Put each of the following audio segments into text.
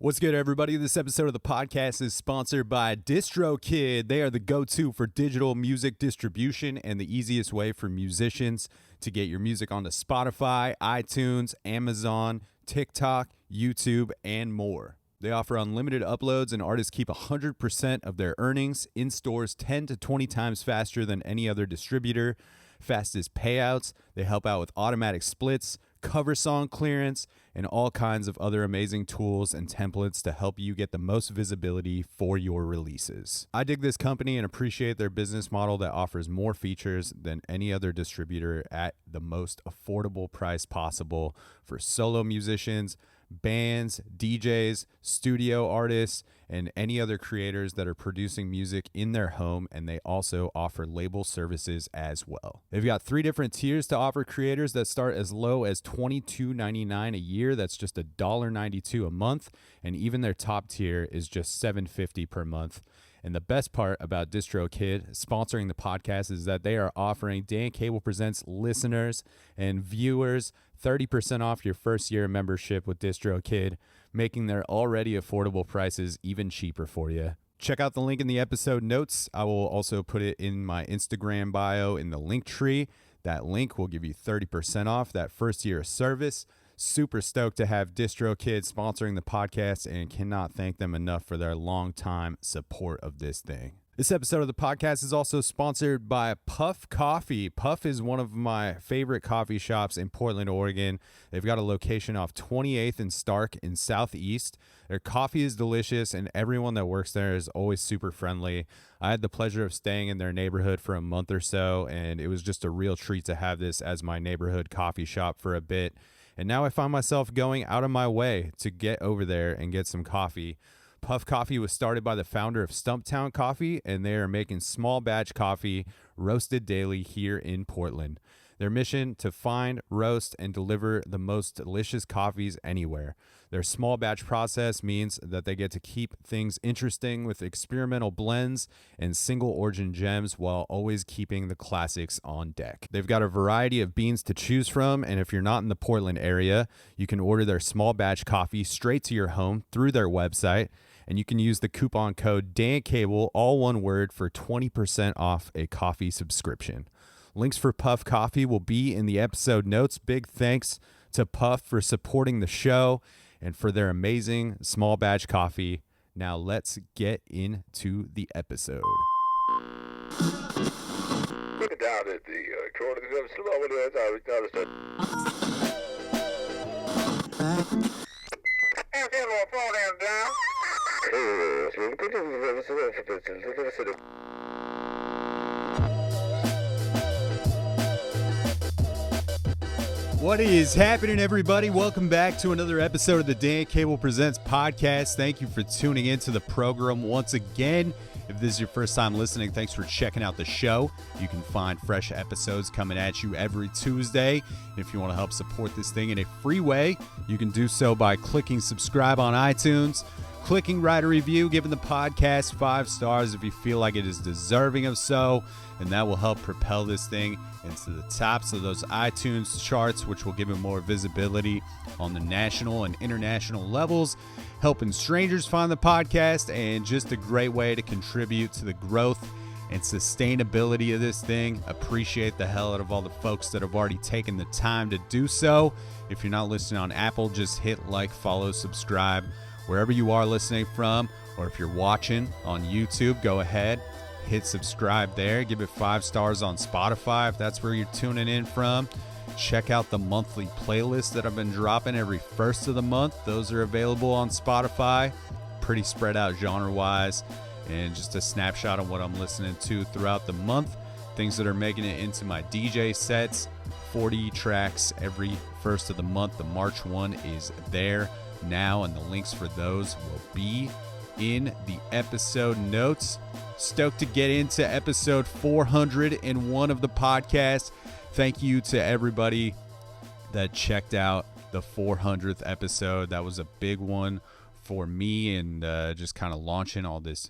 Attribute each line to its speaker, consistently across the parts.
Speaker 1: What's good, everybody? This episode of the podcast is sponsored by DistroKid. They are the go-to for digital music distribution and the easiest way for musicians to get your music onto Spotify, iTunes, Amazon, TikTok, YouTube, and more. They offer unlimited uploads, and artists keep 100% of their earnings in stores 10 to 20 times faster than any other distributor. Fastest payouts. They help out with automatic splits, cover song clearance, and all kinds of other amazing tools and templates to help you get the most visibility for your releases. I dig this company and appreciate their business model that offers more features than any other distributor at the most affordable price possible for solo musicians, bands, DJs, studio artists, and any other creators that are producing music in their home, and they also offer label services as well. They've got 3 different tiers to offer creators that start as low as $22.99 a year. That's just $1.92 a month, and even their top tier is just $7.50 per month. And the best part about DistroKid sponsoring the podcast is that they are offering Dan Cable Presents listeners and viewers 30% off your first year of membership with DistroKid, making their already affordable prices even cheaper for you. Check out the link in the episode notes. I will also put it in my Instagram bio in the link tree. That link will give you 30% off that first year of service. Super stoked to have DistroKid sponsoring the podcast and cannot thank them enough for their long time support of this thing. This episode of the podcast is also sponsored by Puff Coffee. Puff is one of my favorite coffee shops in Portland, Oregon. They've got a location off 28th and Stark in Southeast. Their coffee is delicious, and everyone that works there is always super friendly. I had the pleasure of staying in their neighborhood for a month or so, and it was just a real treat to have this as my neighborhood coffee shop for a bit. And now I find myself going out of my way to get over there and get some coffee. Puff Coffee was started by the founder of Stumptown Coffee, and they are making small batch coffee roasted daily here in Portland. Their mission to find, roast, and deliver the most delicious coffees anywhere. Their small batch process means that they get to keep things interesting with experimental blends and single origin gems while always keeping the classics on deck. They've got a variety of beans to choose from, and if you're not in the Portland area, you can order their small batch coffee straight to your home through their website, and you can use the coupon code DANCABLE, all one word, for 20% off a coffee subscription. Links for Puff Coffee will be in the episode notes. Big thanks to Puff for supporting the show and for their amazing small batch coffee. Now let's get into the episode.
Speaker 2: Look down at the
Speaker 1: What is happening, everybody? Welcome back to another episode of the Dan Cable Presents podcast. Thank you for tuning into the program once again. If this is your first time listening, thanks for checking out the show. You can find fresh episodes coming at you every Tuesday. If you want to help support this thing in a free way, you can do so by clicking subscribe on iTunes, clicking write a review, giving the podcast 5 stars if you feel like it is deserving of so, and that will help propel this thing into the tops of those iTunes charts, which will give it more visibility on the national and international levels, helping strangers find the podcast, and just a great way to contribute to the growth and sustainability of this thing. Appreciate the hell out of all the folks that have already taken the time to do so. If you're not listening on Apple, just hit like, follow, subscribe, wherever you are listening from, or if you're watching on YouTube, go ahead, hit subscribe there. Give it 5 stars on Spotify if that's where you're tuning in from. Check out the monthly playlist that I've been dropping every first of the month. Those are available on Spotify, pretty spread out genre-wise, and just a snapshot of what I'm listening to throughout the month. Things that are making it into my DJ sets, 40 tracks every first of the month. The March one is there now, and the links for those will be in the episode notes. Stoked to get into episode 401 of the podcast. Thank you to everybody that checked out the 400th episode. That was a big one for me, and just kind of launching all this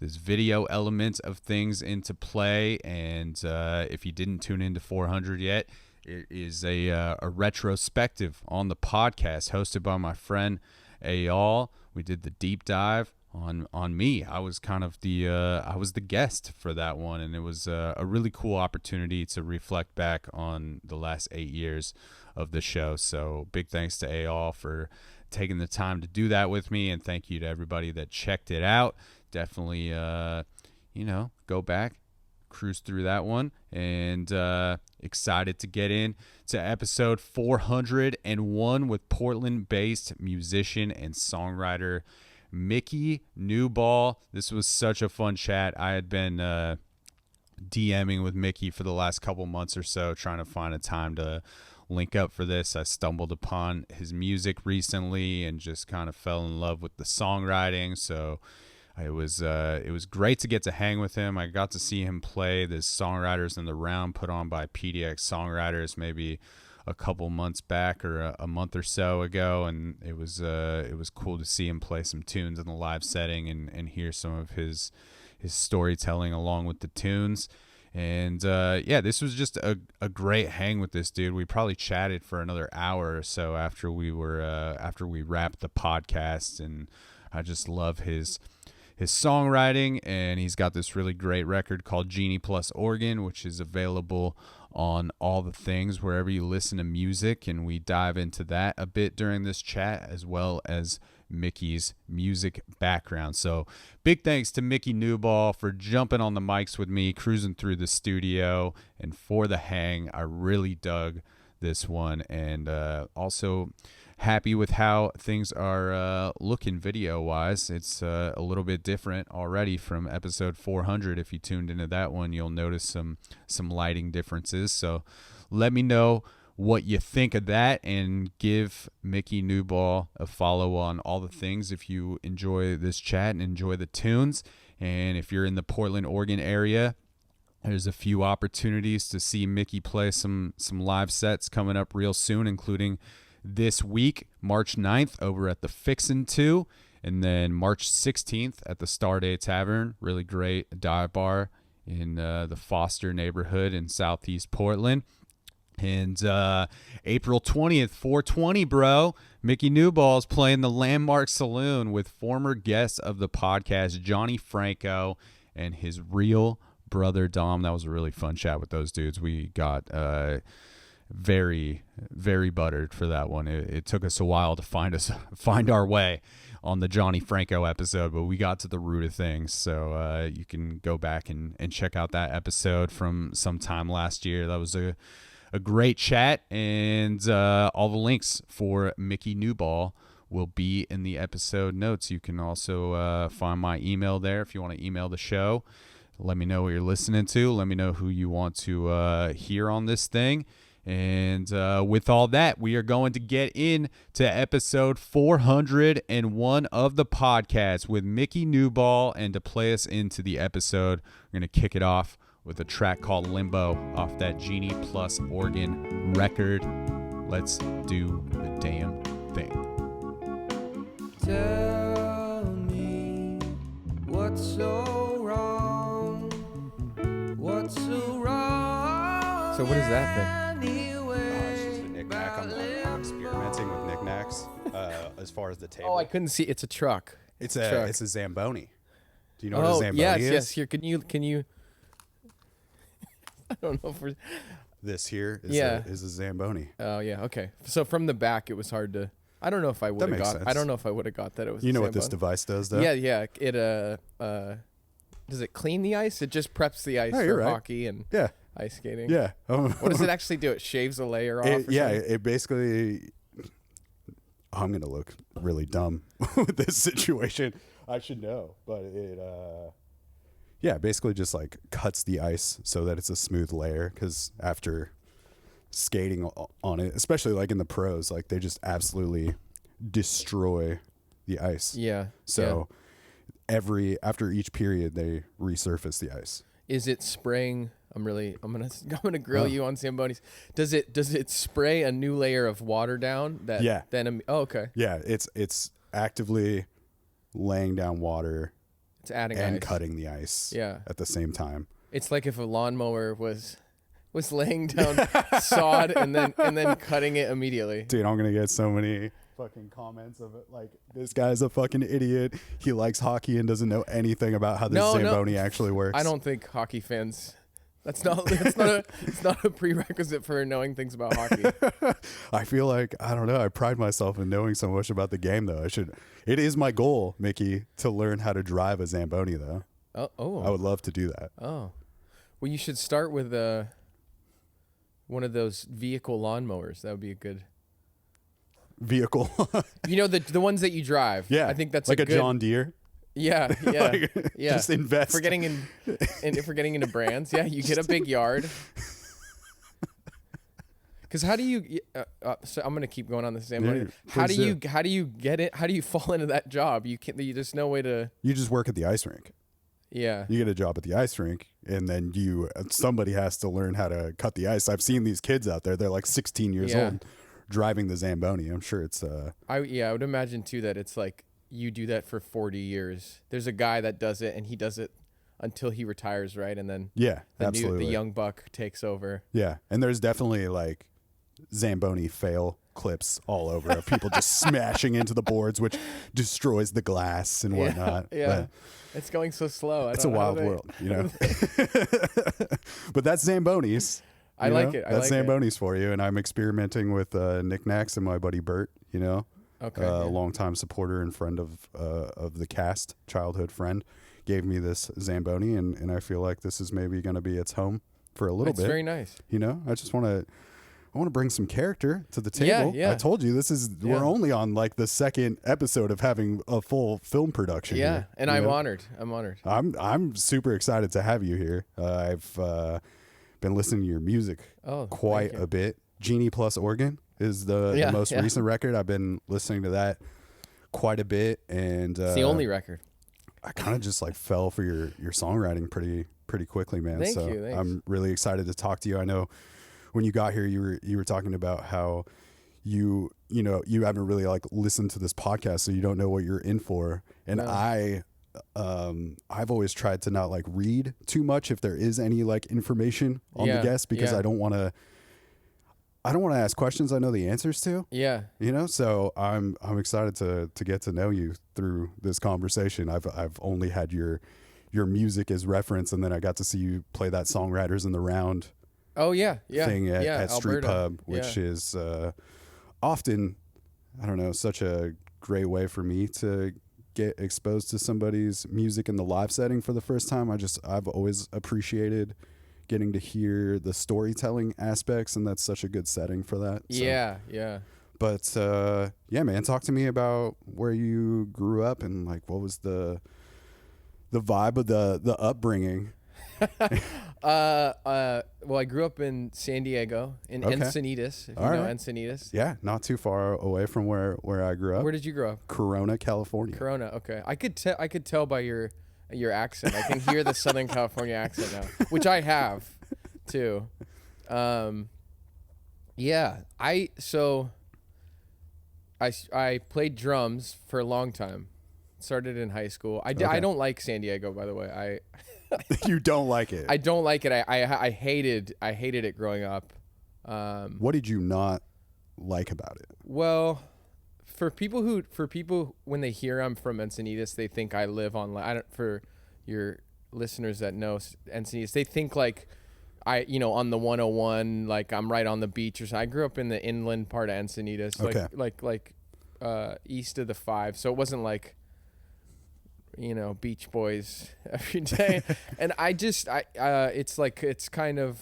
Speaker 1: video element of things into play. And if you didn't tune into 400 yet, it is a retrospective on the podcast hosted by my friend Ayal. we did the deep dive on me. I was kind of the guest for that one, and it was a really cool opportunity to reflect back on the last 8 years of the show. So big thanks to Ayal for taking the time to do that with me, and thank you to everybody that checked it out. Definitely go back, cruise through that one, and excited to get in to episode 401 with Portland-based musician and songwriter Mickey Newball. This was such a fun chat. I had been DMing with Mickey for the last couple months or so, trying to find a time to link up for this. I stumbled upon his music recently and just kind of fell in love with the songwriting. So it was great to get to hang with him. I got to see him play this Songwriters in the Round put on by PDX Songwriters maybe a couple months back or a month or so ago, and it was cool to see him play some tunes in the live setting and hear some of his storytelling along with the tunes. And this was just a great hang with this dude. We probably chatted for another hour or so after we wrapped the podcast, and I just love his songwriting, and he's got this really great record called Genie Plus Organ, which is available on all the things wherever you listen to music, and we dive into that a bit during this chat, as well as Mickey's music background. So big thanks to Mickey Newball for jumping on the mics with me, cruising through the studio, and for the hang. I really dug this one, and also happy with how things are looking video-wise. It's a little bit different already from episode 400. If you tuned into that one, you'll notice some lighting differences. So let me know what you think of that, and give Mickey Newball a follow on all the things if you enjoy this chat and enjoy the tunes. And if you're in the Portland, Oregon area, there's a few opportunities to see Mickey play some live sets coming up real soon, including this week, March 9th, over at the Fixin' 2, and then March 16th at the Starday Tavern, really great dive bar in the Foster neighborhood in Southeast Portland. And April 20th, 420, bro, Mickey Newball is playing the Landmark Saloon with former guest of the podcast, Johnny Franco, and his real brother, Dom. That was a really fun chat with those dudes. We got very, very buttered for that one. It took us a while to find our way on the Johnny Franco episode, but we got to the root of things. So you can go back and check out that episode from sometime last year. That was a great chat, and all the links for Mickey Newball will be in the episode notes. You can also find my email there if you want to email the show. Let me know what you're listening to. Let me know who you want to hear on this thing. And with all that, we are going to get into episode 401 of the podcast with Mickey Newball. And to play us into the episode, we're going to kick it off with a track called Limbo off that Genie Plus Organ record. Let's do the damn thing.
Speaker 3: Tell me what's so wrong. What's so wrong?
Speaker 4: So what is that thing?
Speaker 1: It's just a knick-knack. I'm experimenting with knickknacks as far as the table.
Speaker 4: Oh, I couldn't see. It's a truck.
Speaker 1: It's
Speaker 4: truck.
Speaker 1: a Zamboni. Do you know what a Zamboni
Speaker 4: yes,
Speaker 1: is?
Speaker 4: yes. Here, can you? I don't know if we're.
Speaker 1: This here is is a Zamboni.
Speaker 4: Oh yeah, okay. So from the back, it was hard to. I don't know if I would have got.
Speaker 1: Sense.
Speaker 4: I don't know if I would have got that. It was.
Speaker 1: You know what
Speaker 4: Zamboni.
Speaker 1: this device does, though?
Speaker 4: Yeah. It does it clean the ice? It just preps the ice for hockey and ice skating.
Speaker 1: Yeah.
Speaker 4: What does it actually do? It shaves a layer off.
Speaker 1: It basically. I'm gonna look really dumb with this situation. I should know, but it basically just like cuts the ice so that it's a smooth layer. Because after skating on it, especially like in the pros, like they just absolutely destroy the ice.
Speaker 4: Yeah.
Speaker 1: So after each period, they resurface the ice.
Speaker 4: Is it spraying? I'm gonna grill you on Zambonis. Does it spray a new layer of water down? Okay.
Speaker 1: Yeah, it's actively laying down water.
Speaker 4: It's adding
Speaker 1: and
Speaker 4: ice.
Speaker 1: cutting the ice. At the same time.
Speaker 4: It's like if a lawnmower was laying down sod and then cutting it immediately.
Speaker 1: Dude, I'm gonna get so many fucking comments of it, like, this guy's a fucking idiot. He likes hockey and doesn't know anything about how the Zamboni actually works.
Speaker 4: I don't think hockey fans. It's not a prerequisite for knowing things about hockey.
Speaker 1: I feel like, I don't know, I pride myself in knowing so much about the game, though. It is my goal, Mickey, to learn how to drive a Zamboni, though.
Speaker 4: Oh.
Speaker 1: I would love to do that.
Speaker 4: Oh. Well, you should start with one of those vehicle lawnmowers. That would be a good
Speaker 1: vehicle.
Speaker 4: The ones that you drive.
Speaker 1: Yeah.
Speaker 4: I think that's
Speaker 1: like
Speaker 4: a
Speaker 1: a
Speaker 4: good,
Speaker 1: John Deere.
Speaker 4: Yeah. Yeah.
Speaker 1: Just invest.
Speaker 4: If we're getting into brands, yeah, you get a big yard. Because how do you? So I'm gonna keep going on this same way. How do you get it? How do you fall into that job? There's no way to.
Speaker 1: You just work at the ice rink.
Speaker 4: Yeah.
Speaker 1: You get a job at the ice rink, and then somebody has to learn how to cut the ice. I've seen these kids out there. They're like 16 years old, driving the Zamboni. I'm sure it's.
Speaker 4: I would imagine too that it's like you do that for 40 years. There's a guy that does it, and he does it until he retires, right? And then
Speaker 1: absolutely.
Speaker 4: The young buck takes over.
Speaker 1: Yeah, and there's definitely like Zamboni fail clips all over of people just smashing into the boards, which destroys the glass and whatnot.
Speaker 4: Yeah. It's going so slow.
Speaker 1: It's a wild world, you know. But that's Zambonis.
Speaker 4: I like it.
Speaker 1: That's Zambonis for you. And I'm experimenting with knickknacks and my buddy Bert,
Speaker 4: Okay.
Speaker 1: longtime supporter and friend of the cast, childhood friend, gave me this Zamboni, and I feel like this is maybe going to be its home for a little bit.
Speaker 4: It's very nice.
Speaker 1: I just want to. I want to bring some character to the table.
Speaker 4: Yeah.
Speaker 1: I told you we're only on like the second episode of having a full film production.
Speaker 4: Yeah,
Speaker 1: here,
Speaker 4: and I'm honored.
Speaker 1: I'm super excited to have you here. I've been listening to your music quite a bit. Genie Plus Organ is the most recent record. I've been listening to that quite a bit, and
Speaker 4: it's the only record.
Speaker 1: I kind of just like fell for your songwriting pretty quickly, man.
Speaker 4: Thank you. Thanks.
Speaker 1: I'm really excited to talk to you. I know. When you got here, you were talking about how you haven't really like listened to this podcast, so you don't know what you're in for. And no. I've always tried to not like read too much if there is any like information on the guest, because I don't want to ask questions I know the answers to.
Speaker 4: Yeah.
Speaker 1: So I'm excited to get to know you through this conversation. I've only had your music as reference, and then I got to see you play that Songwriters in the Round.
Speaker 4: Oh yeah,
Speaker 1: thing at Street
Speaker 4: Alberta.
Speaker 1: Pub, which is often, I don't know, such a great way for me to get exposed to somebody's music in the live setting for the first time. I've always appreciated getting to hear the storytelling aspects, and that's such a good setting for that. So.
Speaker 4: Yeah.
Speaker 1: But man, talk to me about where you grew up and like what was the vibe of the upbringing.
Speaker 4: Well, I grew up in San Diego, in Encinitas. If you know Encinitas.
Speaker 1: Yeah, not too far away from where I grew up.
Speaker 4: Where did you grow up?
Speaker 1: Corona, California.
Speaker 4: Corona, okay. I could tell by your accent. I can hear the Southern California accent now, which I have too. Yeah. I played drums for a long time. Started in high school. I don't like San Diego, by the way.
Speaker 1: You don't like it?
Speaker 4: I don't like it. I hated it growing up.
Speaker 1: What did you not like about it?
Speaker 4: Well, for people when they hear I'm from Encinitas, they think I live on. For your listeners that know Encinitas, they think like on the 101, like I'm right on the beach or something. I grew up in the inland part of Encinitas, like east of the 5. So it wasn't like, Beach Boys every day. And it's kind of,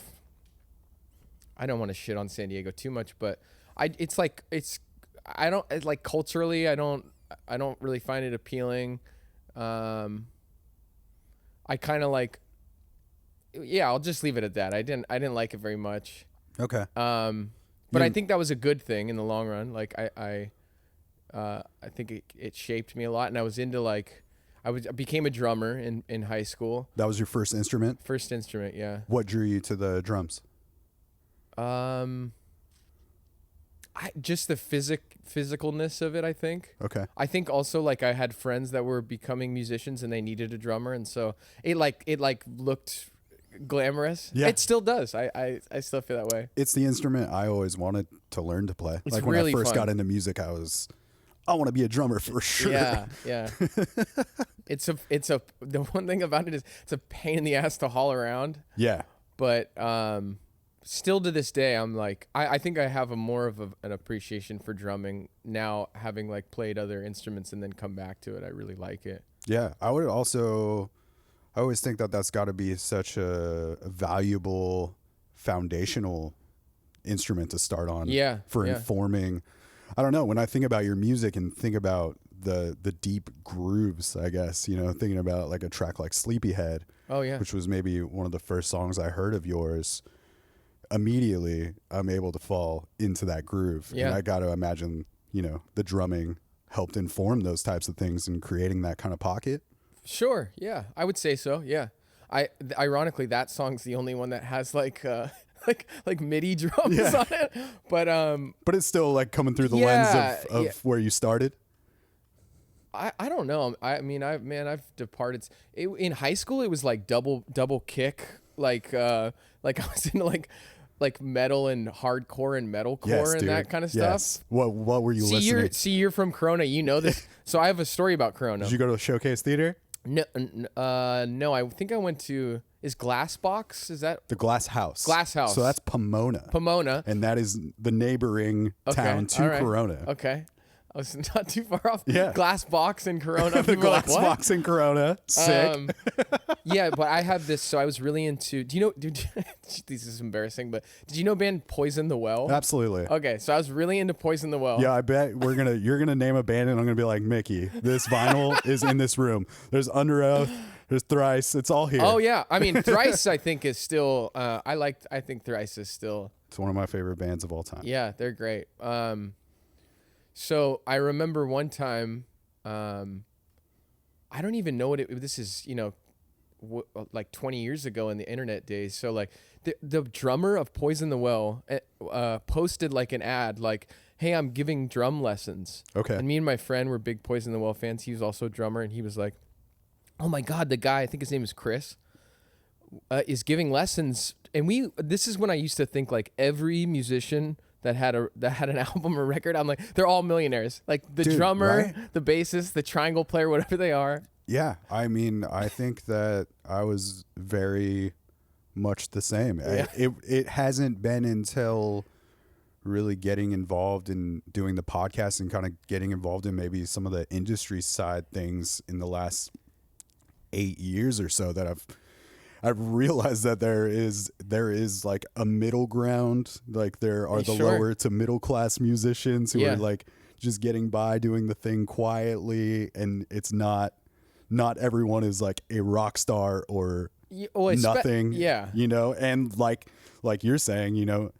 Speaker 4: I don't want to shit on San Diego too much, but culturally, I don't really find it appealing. I kind of like, I'll just leave it at that. I didn't like it very much.
Speaker 1: Okay.
Speaker 4: But I think that was a good thing in the long run. Like I think it shaped me a lot, and I was into like, I became a drummer in high school.
Speaker 1: That was your first instrument?
Speaker 4: First instrument, yeah.
Speaker 1: What drew you to the drums?
Speaker 4: Just the physicalness of it, I think.
Speaker 1: Okay.
Speaker 4: I think also like I had friends that were becoming musicians and they needed a drummer, and so it looked glamorous. Yeah. It still does. I still feel that way.
Speaker 1: It's the instrument I always wanted to learn to play.
Speaker 4: It's
Speaker 1: like when
Speaker 4: really
Speaker 1: I first
Speaker 4: fun.
Speaker 1: got into music, I was
Speaker 5: I want to be a drummer for sure.
Speaker 4: Yeah, yeah. The one thing about it is it's a pain in the ass to haul around.
Speaker 5: Yeah.
Speaker 4: But still to this day, I'm like, I think I have more of an appreciation for drumming now, having like played other instruments and then come back to it. I really like it.
Speaker 5: Yeah. I always think that that's got to be such a valuable foundational instrument to start on.
Speaker 4: Yeah.
Speaker 5: For informing. I don't know. When I think about your music and think about the deep grooves, I guess, you know, thinking about like a track like Sleepyhead.
Speaker 4: Oh yeah.
Speaker 5: Which was maybe one of the first songs I heard of yours. Immediately, I'm able to fall into that groove.
Speaker 4: Yeah.
Speaker 5: And I got to imagine, you know, the drumming helped inform those types of things and creating that kind of pocket.
Speaker 4: Sure. Yeah. I would say so. Yeah. Ironically, that song's the only one that has like MIDI drums on it. But
Speaker 5: it's still like coming through the lens of where you started.
Speaker 4: I don't know. I mean, I've departed. In high school, it was like double kick. Like I was into like metal and hardcore and metalcore and that kind of stuff.
Speaker 5: Yes. What were you listening?
Speaker 4: You're from Corona. You know this. So I have a story about Corona.
Speaker 5: Did you go to a Showcase Theater?
Speaker 4: No. I think I went to. Is Glass Box? Is that
Speaker 5: the Glass House?
Speaker 4: Glass House.
Speaker 5: So that's Pomona.
Speaker 4: And
Speaker 5: that is the neighboring town to Corona.
Speaker 4: Okay. I was not too far off.
Speaker 5: Yeah.
Speaker 4: Glass Box in Corona.
Speaker 5: The Glass Box in Corona. Sick.
Speaker 4: Yeah, but I have this. So I was really into. Do you know? This is embarrassing, but did you know band Poison the Well?
Speaker 5: Absolutely.
Speaker 4: Okay, so I was really into Poison the Well.
Speaker 5: Yeah, I bet you're gonna name a band, and I'm gonna be like, Mickey, this vinyl is in this room. There's Under Oath. There's Thrice. It's all here.
Speaker 4: Oh yeah, I mean Thrice. I think is still. I think Thrice is still.
Speaker 5: It's one of my favorite bands of all time.
Speaker 4: Yeah, they're great. So I remember one time, I don't even know this is, you know, like 20 years ago in the internet days. So like the drummer of Poison the Well posted like an ad like, hey, I'm giving drum lessons. Okay. And me and my friend were big Poison the Well fans. He was also a drummer, and he was like, oh my God, the guy, I think his name is Chris, is giving lessons. And this is when I used to think like every musician that had an album or record, I'm like, they're all millionaires. Like the drummer, right? The bassist, the triangle player, whatever they are.
Speaker 5: Yeah, I mean, I think that I was very much the same. Yeah. It hasn't been until really getting involved in doing the podcast and kind of getting involved in maybe some of the industry side things in the last 8 years or so that I've realized that there is like a middle ground. Like there are the lower to middle class musicians who are like just getting by doing the thing quietly, and it's not everyone is like a rock star or nothing. You know, and like you're saying, you know,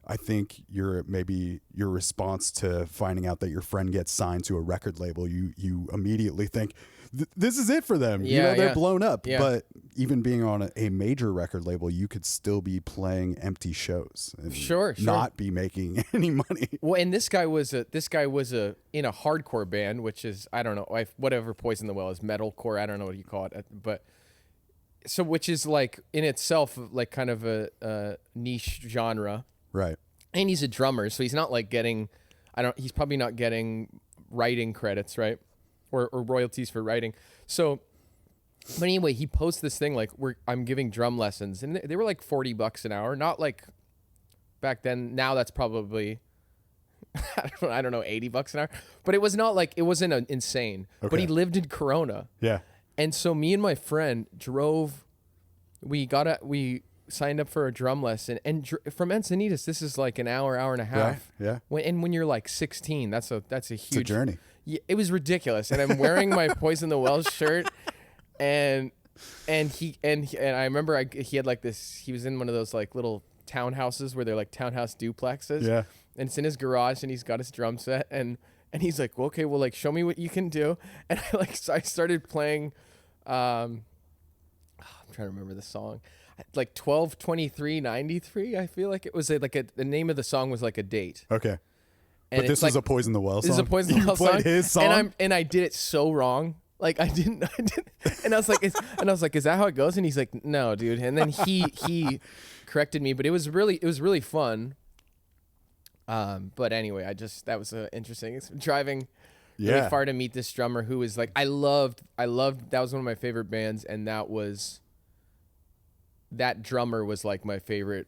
Speaker 5: I think your response to finding out that your friend gets signed to a record label, you immediately think this is it for them. You know, they're blown up. Yeah. But even being on a major record label, you could still be playing empty shows and not be making any money.
Speaker 4: Well, and this guy was in a hardcore band, which is, I don't know, whatever Poison the Well is, metalcore, I don't know what you call it, but so which is like in itself like kind of a niche genre.
Speaker 5: Right.
Speaker 4: And he's a drummer, so he's not like he's probably not getting writing credits, right? Or royalties for writing. So, but anyway, he posts this thing like I'm giving drum lessons, and they were like $40 an hour. Not like back then. Now that's probably I don't know, $80 an hour. But it was not like, it wasn't insane. Okay. But he lived in Corona.
Speaker 5: Yeah.
Speaker 4: And so me and my friend drove. We signed up for a drum lesson, and from Encinitas, this is like an hour and a half.
Speaker 5: Yeah.
Speaker 4: When you're like 16, that's a huge
Speaker 5: it's a journey.
Speaker 4: Yeah, it was ridiculous, and I'm wearing my Poison the Well shirt, and I remember he had like this. He was in one of those like little townhouses where they're like townhouse duplexes.
Speaker 5: Yeah.
Speaker 4: And it's in his garage, and he's got his drum set, and he's like, well, okay, well, like, show me what you can do. And I started playing. I'm trying to remember the song. Like 12/23/93, I feel like it was the name of the song was like a date.
Speaker 5: Okay. And but this was like, a Poison the Well song?
Speaker 4: This is a Poison the Well song.
Speaker 5: You played his song?
Speaker 4: And I did it so wrong. Like I didn't. And I was like, is that how it goes? And he's like, no, dude. And then he corrected me, but it was really fun. But anyway, that was interesting. It's driving really
Speaker 5: Yeah.
Speaker 4: far to meet this drummer who was like, I loved, that was one of my favorite bands. And that drummer was like my favorite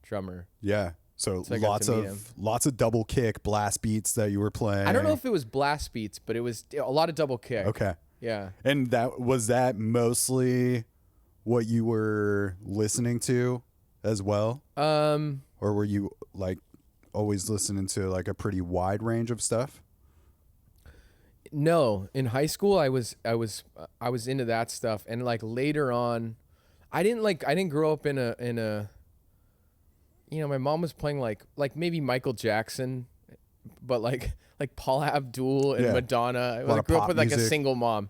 Speaker 4: drummer.
Speaker 5: Yeah. So
Speaker 4: I got to meet him.
Speaker 5: lots of double kick blast beats that you were playing.
Speaker 4: I don't know if it was blast beats, but it was a lot of double kick.
Speaker 5: Okay.
Speaker 4: Yeah.
Speaker 5: And was that mostly what you were listening to as well? Or were you like always listening to like a pretty wide range of stuff?
Speaker 4: No, in high school I was into that stuff, and like later on, I didn't grow up in a you know, my mom was playing like maybe Michael Jackson, but like Paula Abdul and
Speaker 5: Yeah.
Speaker 4: Madonna.
Speaker 5: lot
Speaker 4: I
Speaker 5: of
Speaker 4: grew up
Speaker 5: pop
Speaker 4: with like a
Speaker 5: music.
Speaker 4: single mom,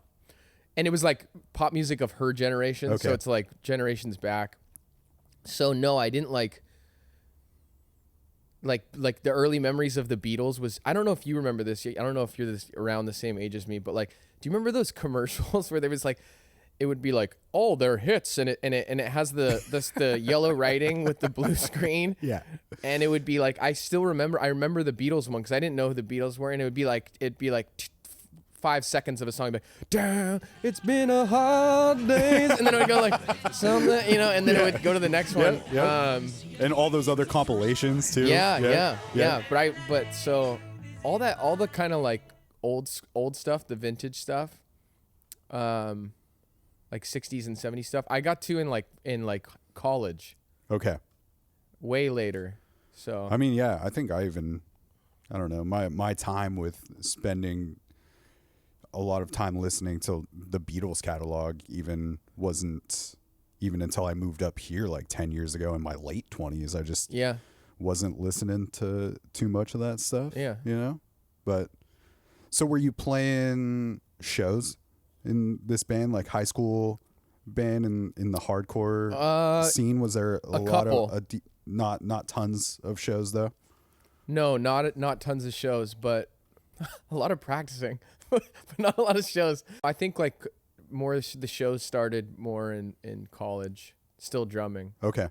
Speaker 4: and it was like pop music of her generation.
Speaker 5: Okay.
Speaker 4: So it's like generations back. So no, I didn't like the early memories of the Beatles was, I don't know if you remember this. I don't know if you're around the same age as me, but like, do you remember those commercials where there was like, it would be like all their hits and it has the yellow writing with the blue screen.
Speaker 5: Yeah.
Speaker 4: And it would be like, I remember the Beatles one, cause I didn't know who the Beatles were. And it'd be like 5 seconds of a song, like, down, it's been a hard days. And then it would go like something, you know, and then it would go to the next one.
Speaker 5: Yep. And all those other compilations too.
Speaker 4: Yeah. But so all the kind of like old stuff, the vintage stuff, like 60s and 70s stuff, I got to in college,
Speaker 5: Okay.
Speaker 4: way later. So
Speaker 5: I mean, yeah, I think I don't know, my time with spending a lot of time listening to the Beatles catalog wasn't even until I moved up here like 10 years ago in my late 20s. I just wasn't listening to too much of that stuff.
Speaker 4: Yeah.
Speaker 5: You know? But so were you playing shows in this band, like high school band in the hardcore scene? Was there a lot
Speaker 4: couple.
Speaker 5: of not tons of shows though?
Speaker 4: No, not tons of shows, but a lot of practicing, but not a lot of shows. I think like more the shows started more in college, still drumming.
Speaker 5: Okay.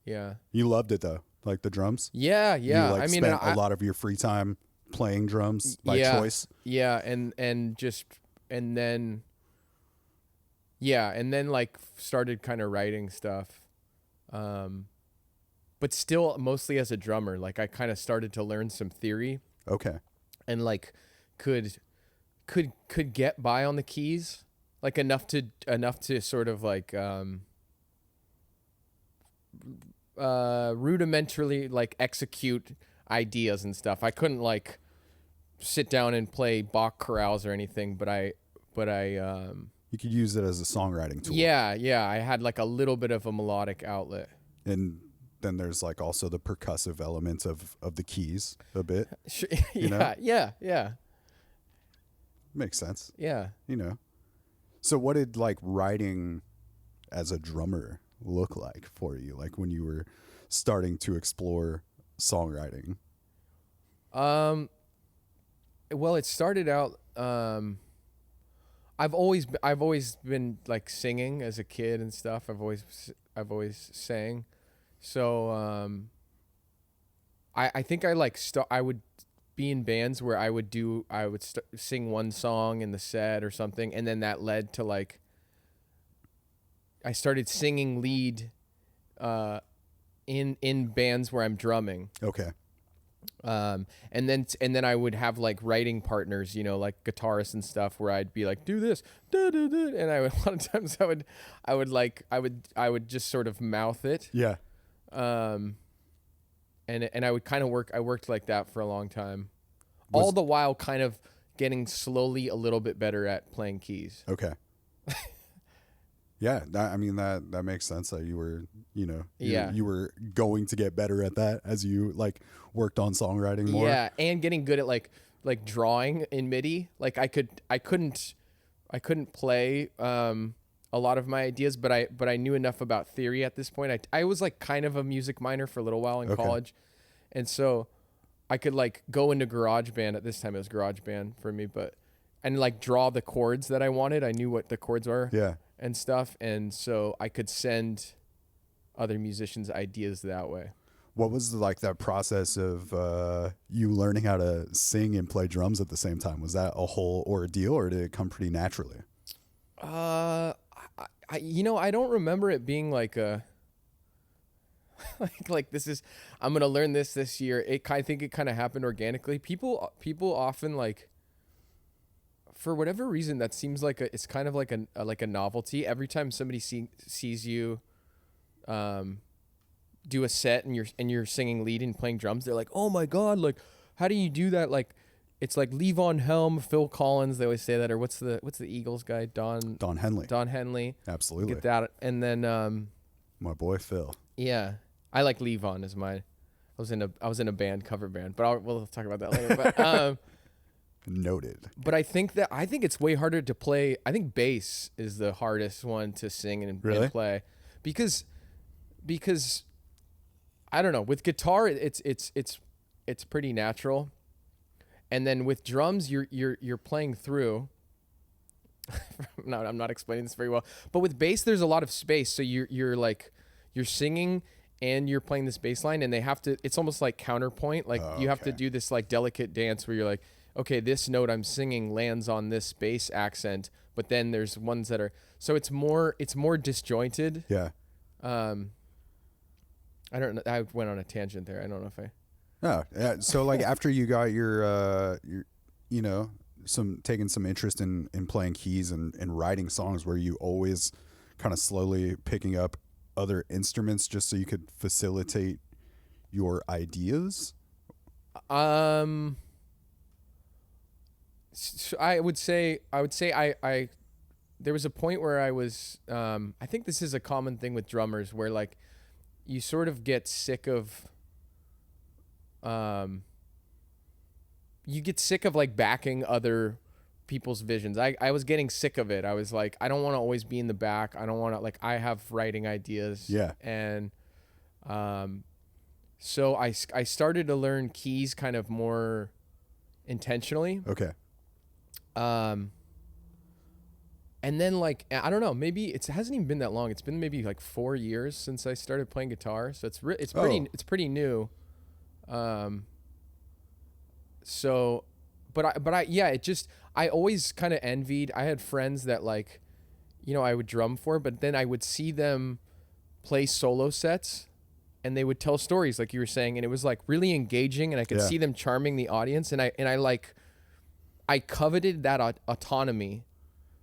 Speaker 4: Yeah.
Speaker 5: You loved it though, like the drums?
Speaker 4: Yeah.
Speaker 5: You like spent a lot of your free time playing drums by choice?
Speaker 4: Yeah, and then like started kind of writing stuff. But still mostly as a drummer. Like I kind of started to learn some theory.
Speaker 5: Okay.
Speaker 4: And like could get by on the keys, like enough to sort of like rudimentarily like execute ideas and stuff. I couldn't like sit down and play Bach chorales or anything, but I
Speaker 5: You could use it as a songwriting tool.
Speaker 4: yeah, I had like a little bit of a melodic outlet.
Speaker 5: And then there's like also the percussive element of the keys a bit.
Speaker 4: Yeah,
Speaker 5: know?
Speaker 4: yeah.
Speaker 5: Makes sense.
Speaker 4: Yeah.
Speaker 5: You know. So what did like writing as a drummer look like for you? Like when you were starting to explore songwriting?
Speaker 4: Well, it started out I've always been like singing as a kid and stuff. I've always sang. So I think I would be in bands where I would sing one song in the set or something, and then that led to like I started singing lead in bands where I'm drumming.
Speaker 5: Okay.
Speaker 4: And then I would have like writing partners, you know, like guitarists and stuff, where I'd be like, do this, and a lot of times I would just sort of mouth it.
Speaker 5: Yeah.
Speaker 4: And I would kind of worked like that for a long time, all the while kind of getting slowly a little bit better at playing keys.
Speaker 5: Okay. Yeah, that makes sense that you were, you know, you were going to get better at that as you like worked on songwriting more.
Speaker 4: Yeah, and getting good at like drawing in MIDI. Like I couldn't play a lot of my ideas, but I knew enough about theory at this point. I was like kind of a music minor for a little while in college, and so I could like go into GarageBand. At this time it was GarageBand for me, and like draw the chords that I wanted. I knew what the chords were.
Speaker 5: Yeah.
Speaker 4: And stuff, and so I could send other musicians ideas that way.
Speaker 5: What was like that process of you learning how to sing and play drums at the same time? Was that a whole ordeal, or did it come pretty naturally?
Speaker 4: I I don't remember it being like a like this is I'm gonna learn this year. I think it kind of happened organically. People often like, for whatever reason, that seems like it's kind of like a novelty. Every time somebody sees you do a set and you're singing lead and playing drums, they're like, oh my god, like how do you do that? Like it's like Levon Helm, Phil Collins, they always say that, or what's the Eagles guy, Don Henley.
Speaker 5: Absolutely.
Speaker 4: Get that. And then
Speaker 5: my boy Phil.
Speaker 4: yeah, I like Levon as mine. I was in a band, cover band, but we'll talk about that later. But
Speaker 5: Noted.
Speaker 4: but I think it's way harder to play. I think bass is the hardest one to sing and play, because I don't know, with guitar it's pretty natural, and then with drums you're playing through. I'm not explaining this very well, but with bass there's a lot of space, so you're singing and you're playing this bass line, and it's almost like counterpoint, like you have to do this like delicate dance where you're like, okay, this note I'm singing lands on this bass accent, but then there's ones that are, so it's more disjointed.
Speaker 5: Yeah.
Speaker 4: I don't know. I went on a tangent there. I don't know if I.
Speaker 5: Oh, yeah. So like after you got your you know, taking some interest in playing keys and writing songs, were you always kind of slowly picking up other instruments just so you could facilitate your ideas?
Speaker 4: So I would say I there was a point where I was I think this is a common thing with drummers, where like you sort of get sick of like backing other people's visions. I was getting sick of it. I was like, I don't want to always be in the back. I don't want to, like, I have writing ideas.
Speaker 5: Yeah.
Speaker 4: And so I started to learn keys kind of more intentionally.
Speaker 5: Okay.
Speaker 4: And then, like, I don't know, maybe it hasn't even been that long. It's been maybe like 4 years since I started playing guitar. So it's pretty new. So, I always kind of envied. I had friends that, like, you know, I would drum for, but then I would see them play solo sets and they would tell stories like you were saying, and it was like really engaging, and I could see them charming the audience, and I coveted that autonomy,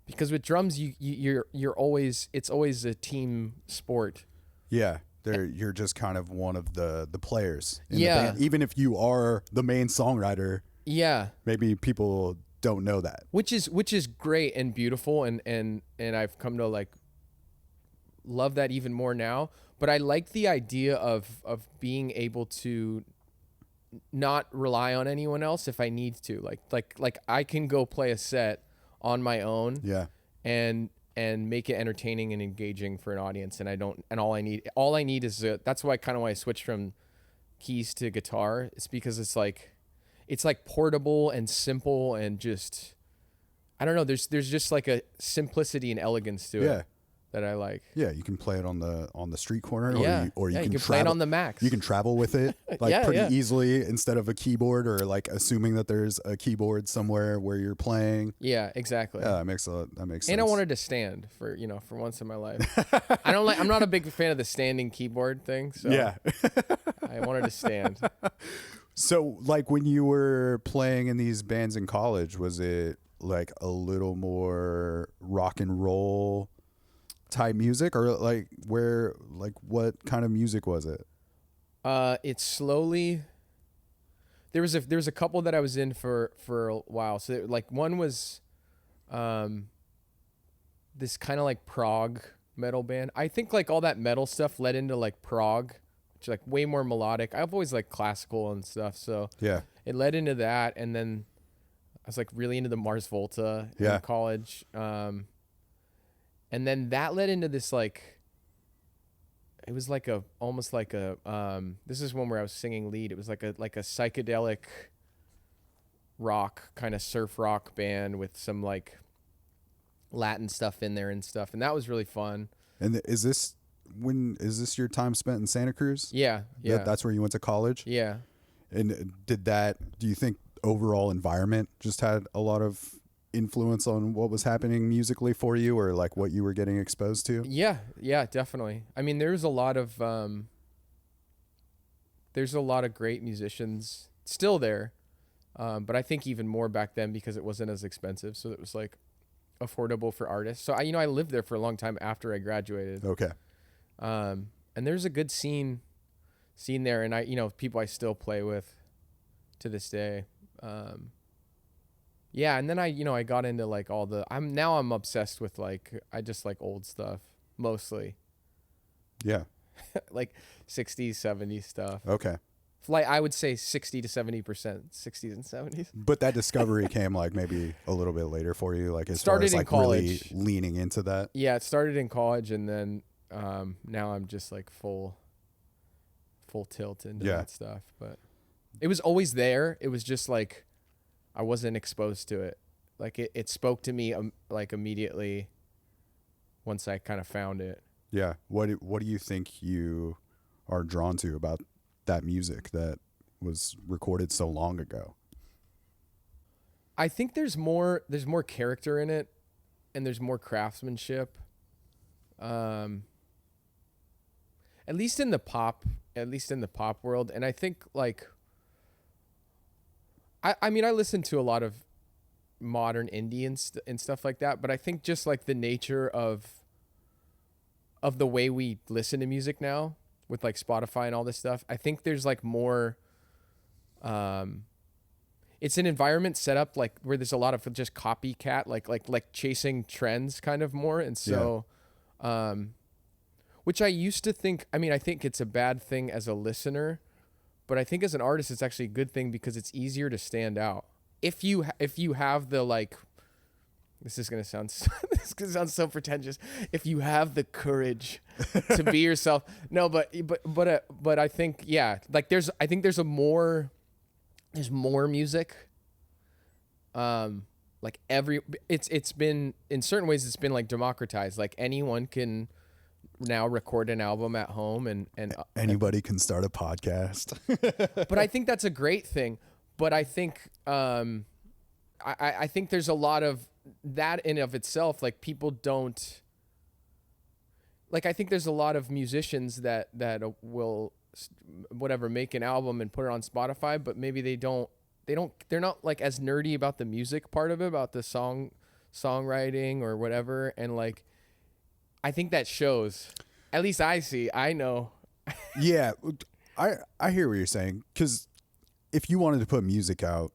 Speaker 4: because with drums you're always, it's always a team sport.
Speaker 5: Yeah. You're just kind of one of the players in the band. Even if you are the main songwriter.
Speaker 4: Yeah.
Speaker 5: Maybe people don't know that. Which
Speaker 4: is great and beautiful, and I've come to like love that even more now. But I like the idea of being able to not rely on anyone else if I need to. Like I can go play a set on my own.
Speaker 5: Yeah.
Speaker 4: And make it entertaining and engaging for an audience, and all I need is that's why I switched from keys to guitar. It's because it's like portable and simple, and just, I don't know, there's just like a simplicity and elegance to it that I like.
Speaker 5: Yeah, you can play it on the street corner, or you can
Speaker 4: play it on the Max.
Speaker 5: You can travel with it pretty easily, instead of a keyboard, or like assuming that there's a keyboard somewhere where you're playing.
Speaker 4: Yeah, exactly.
Speaker 5: Yeah, that makes sense.
Speaker 4: And I wanted to stand for once in my life. I'm not a big fan of the standing keyboard thing, so
Speaker 5: yeah.
Speaker 4: I wanted to stand.
Speaker 5: So, like, when you were playing in these bands in college, was it like a little more rock and roll type music, or what kind of music was it?
Speaker 4: It's slowly. There was a couple that I was in for a while. So like one was, this kind of like prog metal band. I think like all that metal stuff led into like prog, which is like way more melodic. I've always liked classical and stuff, so
Speaker 5: yeah,
Speaker 4: it led into that. And then I was like really into the Mars Volta in college. And then that led into this, like, it was like almost like this is one where I was singing lead. It was like a psychedelic rock, kind of surf rock band with some like Latin stuff in there and stuff. And that was really fun.
Speaker 5: And is this when is this your time spent in Santa Cruz?
Speaker 4: Yeah. Yeah.
Speaker 5: That's where you went to college?
Speaker 4: Yeah.
Speaker 5: And do you think overall environment just had a lot of influence on what was happening musically for you, or like what you were getting exposed to?
Speaker 4: Yeah. Yeah, definitely. I mean, there's a lot of great musicians still there. But I think even more back then because it wasn't as expensive. So it was like affordable for artists. So I lived there for a long time after I graduated.
Speaker 5: Okay.
Speaker 4: And there's a good scene there. And people I still play with to this day. Yeah. And then I got into like I'm obsessed with I just like old stuff mostly.
Speaker 5: Yeah.
Speaker 4: Like 60s, 70s stuff.
Speaker 5: Okay.
Speaker 4: Like I would say 60 to 70%, 60s and 70s.
Speaker 5: But that discovery came like maybe a little bit later for you, like as
Speaker 4: Started
Speaker 5: far as
Speaker 4: in
Speaker 5: like
Speaker 4: college.
Speaker 5: really leaning into that.
Speaker 4: Yeah, it started in college, and then now I'm just like full tilt into that stuff. But it was always there. It was just like I wasn't exposed to it. Like it spoke to me like immediately once I kind of found it.
Speaker 5: Yeah. What do you think you are drawn to about that music that was recorded so long ago?
Speaker 4: I think there's more character in it, and there's more craftsmanship. At least in the pop world. And I think like I mean I listen to a lot of modern indie and stuff like that, but I think just like the nature of the way we listen to music now with like Spotify and all this stuff, I think there's like more, it's an environment set up like where there's a lot of just copycat, like chasing trends kind of more. And so, which I used to think, I mean, I think it's a bad thing as a listener, but I think as an artist, it's actually a good thing because it's easier to stand out. If you have the like, this is going to sound so pretentious. If you have the courage to be yourself. No, but I think, yeah, like there's more music. Like it's been, in certain ways, it's been like democratized. Like anyone can now record an album at home and
Speaker 5: Anybody can start a podcast.
Speaker 4: but I think that's a great thing. But I think, I think there's a lot of that in of itself. Like people don't, like, I think there's a lot of musicians that will whatever, make an album and put it on Spotify, but maybe they're not like as nerdy about the music part of it, about the songwriting or whatever. And like, I think that shows, at least I know.
Speaker 5: Yeah. I hear what you're saying. 'Cause if you wanted to put music out,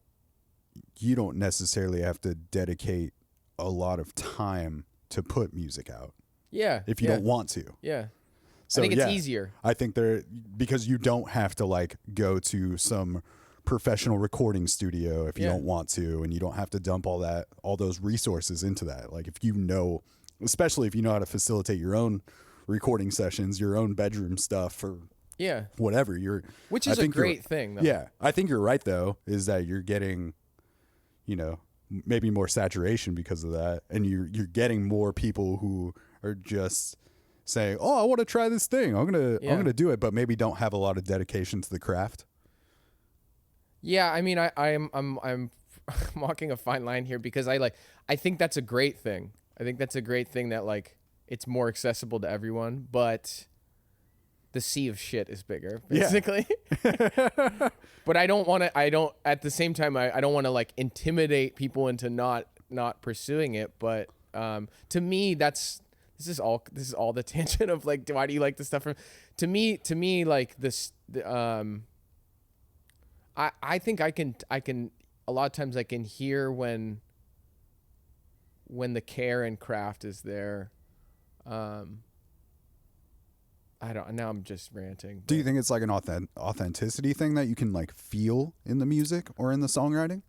Speaker 5: you don't necessarily have to dedicate a lot of time to put music out.
Speaker 4: Yeah.
Speaker 5: If you don't want to.
Speaker 4: Yeah.
Speaker 5: So,
Speaker 4: I think it's easier.
Speaker 5: I think because you don't have to like go to some professional recording studio if you don't want to, and you don't have to dump all those resources into that. Like if you know, especially if you know how to facilitate your own recording sessions, your own bedroom stuff, or whatever,
Speaker 4: which is a great thing though.
Speaker 5: Yeah. I think you're right though, is that you're getting, maybe more saturation because of that. And you're getting more people who are just saying, "Oh, I want to try this thing. I'm going to do it," but maybe don't have a lot of dedication to the craft.
Speaker 4: Yeah, I mean, I'm walking a fine line here because I think that's a great thing. I think that's a great thing that like it's more accessible to everyone, but the sea of shit is bigger, basically. Yeah. But at the same time, I don't want to like intimidate people into not pursuing it. But to me, this is all the tangent of like, why do you like this stuff? To me, like this, I think I can a lot of times I can hear when the care and craft is there. Now I'm just ranting.
Speaker 5: Do you think it's like an authenticity thing that you can like feel in the music or in the songwriting?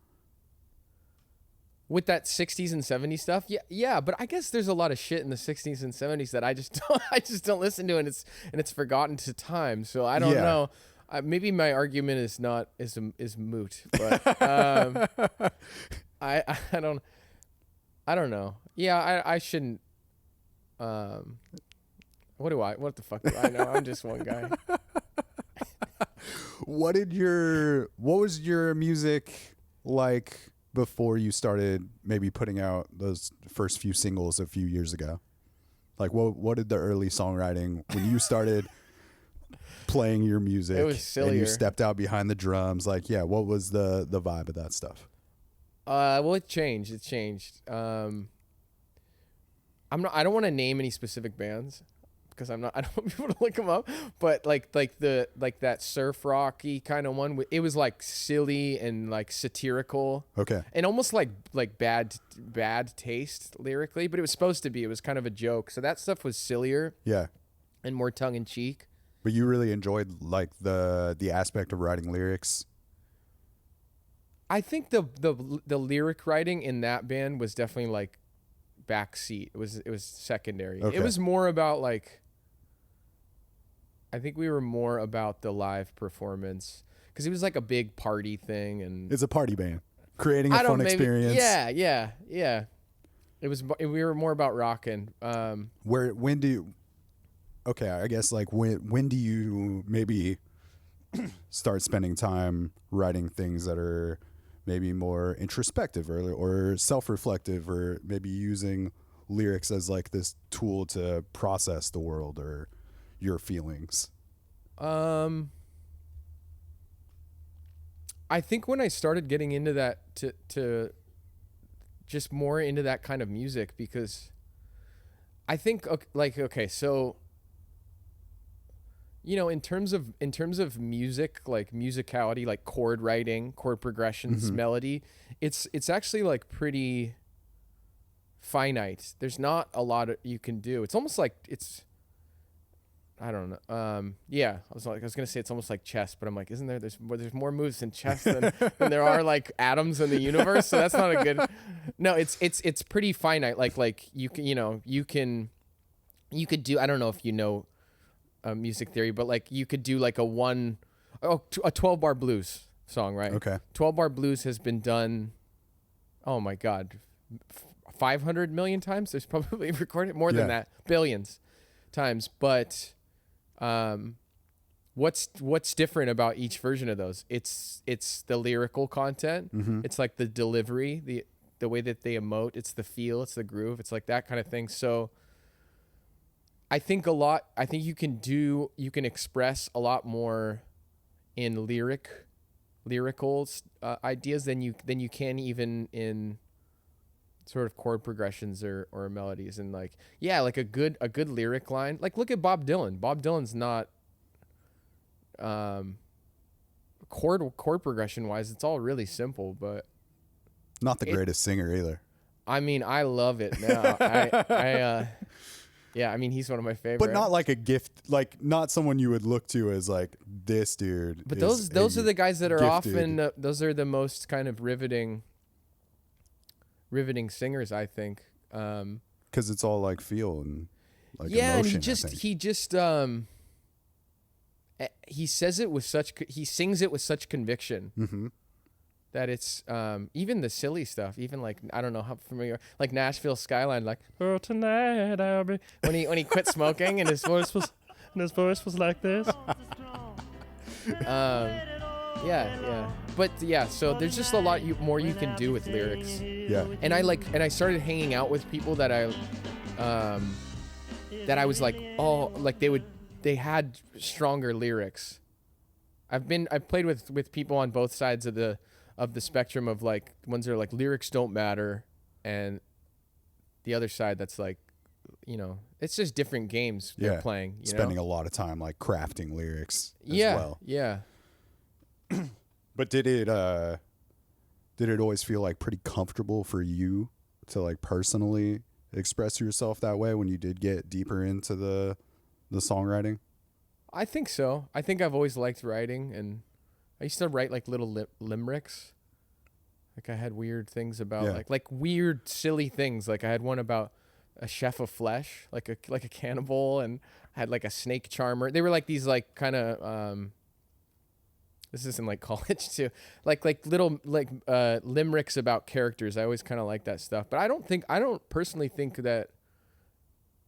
Speaker 4: With that 60s and 70s stuff? Yeah, but I guess there's a lot of shit in the 60s and 70s that I just don't listen to, and it's forgotten to time. So I don't know. Maybe my argument is moot, but I don't know. Yeah, I shouldn't. What the fuck do I know? I'm just one guy.
Speaker 5: What was your music like before you started maybe putting out those first few singles a few years ago? Like what did the early songwriting when you started playing your music?
Speaker 4: It was sillier.
Speaker 5: And you stepped out behind the drums. Like, yeah, what was the vibe of that stuff?
Speaker 4: Well, it changed. I don't want to name any specific bands because I don't want people to look them up. But like that surf rocky kind of one. It was like silly and like satirical.
Speaker 5: Okay.
Speaker 4: And almost like bad taste lyrically, but it was supposed to be. It was kind of a joke. So that stuff was sillier.
Speaker 5: Yeah.
Speaker 4: And more tongue in cheek.
Speaker 5: But you really enjoyed like the aspect of writing lyrics.
Speaker 4: I think the lyric writing in that band was definitely like backseat. It was secondary.
Speaker 5: Okay.
Speaker 4: It was more about like, I think we were more about the live performance because it was like a big party thing, and
Speaker 5: It's a party band, creating a fun experience.
Speaker 4: Yeah. We were more about rocking.
Speaker 5: When do you? Okay, I guess like when do you maybe start spending time writing things that are maybe more introspective or self-reflective, or maybe using lyrics as like this tool to process the world or your feelings?
Speaker 4: I think when I started getting into that to just more into that kind of music, because I think so you know, in terms of music, like musicality, like chord writing, chord progressions, melody, it's actually like pretty finite. There's not a lot you can do. It's almost like I don't know. Yeah, I was gonna say it's almost like chess, but I'm like, isn't there's more moves in chess than there are like atoms in the universe? So that's not a good. No, it's pretty finite. Like you could do. I don't know if you know music theory, but like you could do like a 12-bar blues song, right?
Speaker 5: Okay.
Speaker 4: 12-bar blues has been done. Oh my God, 500 million times. There's probably recorded more than that, billions times. But what's different about each version of those? It's the lyrical content. It's like the delivery, the way that they emote. It's the feel. It's the groove. It's like that kind of thing. So I think you can express a lot more in lyrical ideas than you can even in sort of chord progressions or melodies. And like, yeah, like a good lyric line, like look at Bob Dylan. Bob Dylan's not chord progression wise, it's all really simple, but
Speaker 5: Not the greatest singer either.
Speaker 4: I mean, I love it now. Yeah, I mean, he's one of my favorite.
Speaker 5: But not like a gift, like not someone you would look to as like this dude.
Speaker 4: But those are the guys that are often those are the most kind of riveting singers, I think.
Speaker 5: Because it's all like feel and like
Speaker 4: yeah,
Speaker 5: emotion.
Speaker 4: and he sings it with such conviction. That it's even the silly stuff, even like I don't know how familiar, like Nashville Skyline, like oh tonight I'll be when he quit smoking and his voice was like this. Yeah, but yeah, so there's just a lot more you can do with lyrics.
Speaker 5: Yeah,
Speaker 4: and I started hanging out with people that I was like, oh, like they had stronger lyrics. I've played with people on both sides of the spectrum of like ones that are like lyrics don't matter, and the other side that's like, you know, it's just different games they're playing.
Speaker 5: Spending a lot of time like crafting lyrics as well.
Speaker 4: Yeah.
Speaker 5: But did it always feel like pretty comfortable for you to like personally express yourself that way when you did get deeper into the songwriting?
Speaker 4: I think so. I think I've always liked writing, and I used to write like little limericks. Like I had weird things about like weird silly things. Like I had one about a chef of flesh, like a cannibal, and I had like a snake charmer. They were like these like kind of this is in like college too. Like little like limericks about characters. I always kind of like that stuff. But I don't personally think that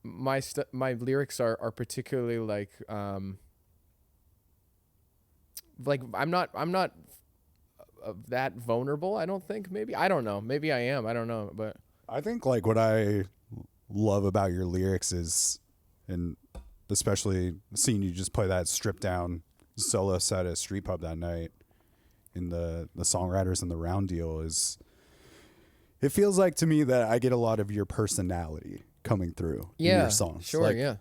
Speaker 4: my lyrics are particularly like I'm not that vulnerable. I don't think. Maybe I don't know. Maybe I am. I don't know. But
Speaker 5: I think like what I love about your lyrics is, and especially seeing you just play that stripped down solo set at Street Pub that night in the songwriters and the round deal, is it feels like to me that I get a lot of your personality coming through in your songs.
Speaker 4: Sure,
Speaker 5: like,
Speaker 4: yeah.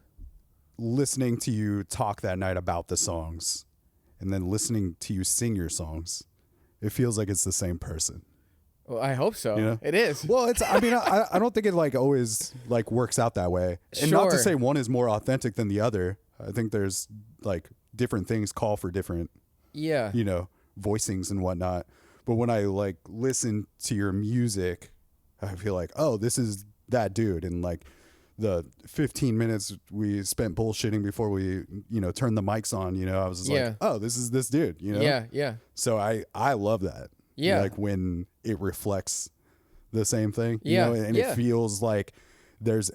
Speaker 5: Listening to you talk that night about the songs and then listening to you sing your songs, it feels like it's the same person.
Speaker 4: Well, I hope so.
Speaker 5: You know?
Speaker 4: It is.
Speaker 5: Well, it's, I mean, I don't think it like always like works out that way. And not to
Speaker 4: Sure.
Speaker 5: say one is more authentic than the other. I think there's like different things call for different,
Speaker 4: Yeah.
Speaker 5: you know, voicings and whatnot. But when I like listen to your music, I feel like, oh, this is that dude. And like the 15 minutes we spent bullshitting before we, you know, turned the mics on, you know, I was just
Speaker 4: Yeah.
Speaker 5: like, oh, this is this dude, you know?
Speaker 4: Yeah. Yeah.
Speaker 5: So I love that.
Speaker 4: Yeah.
Speaker 5: Like when it reflects the same thing, you
Speaker 4: Yeah.
Speaker 5: know, and
Speaker 4: Yeah.
Speaker 5: it feels like there's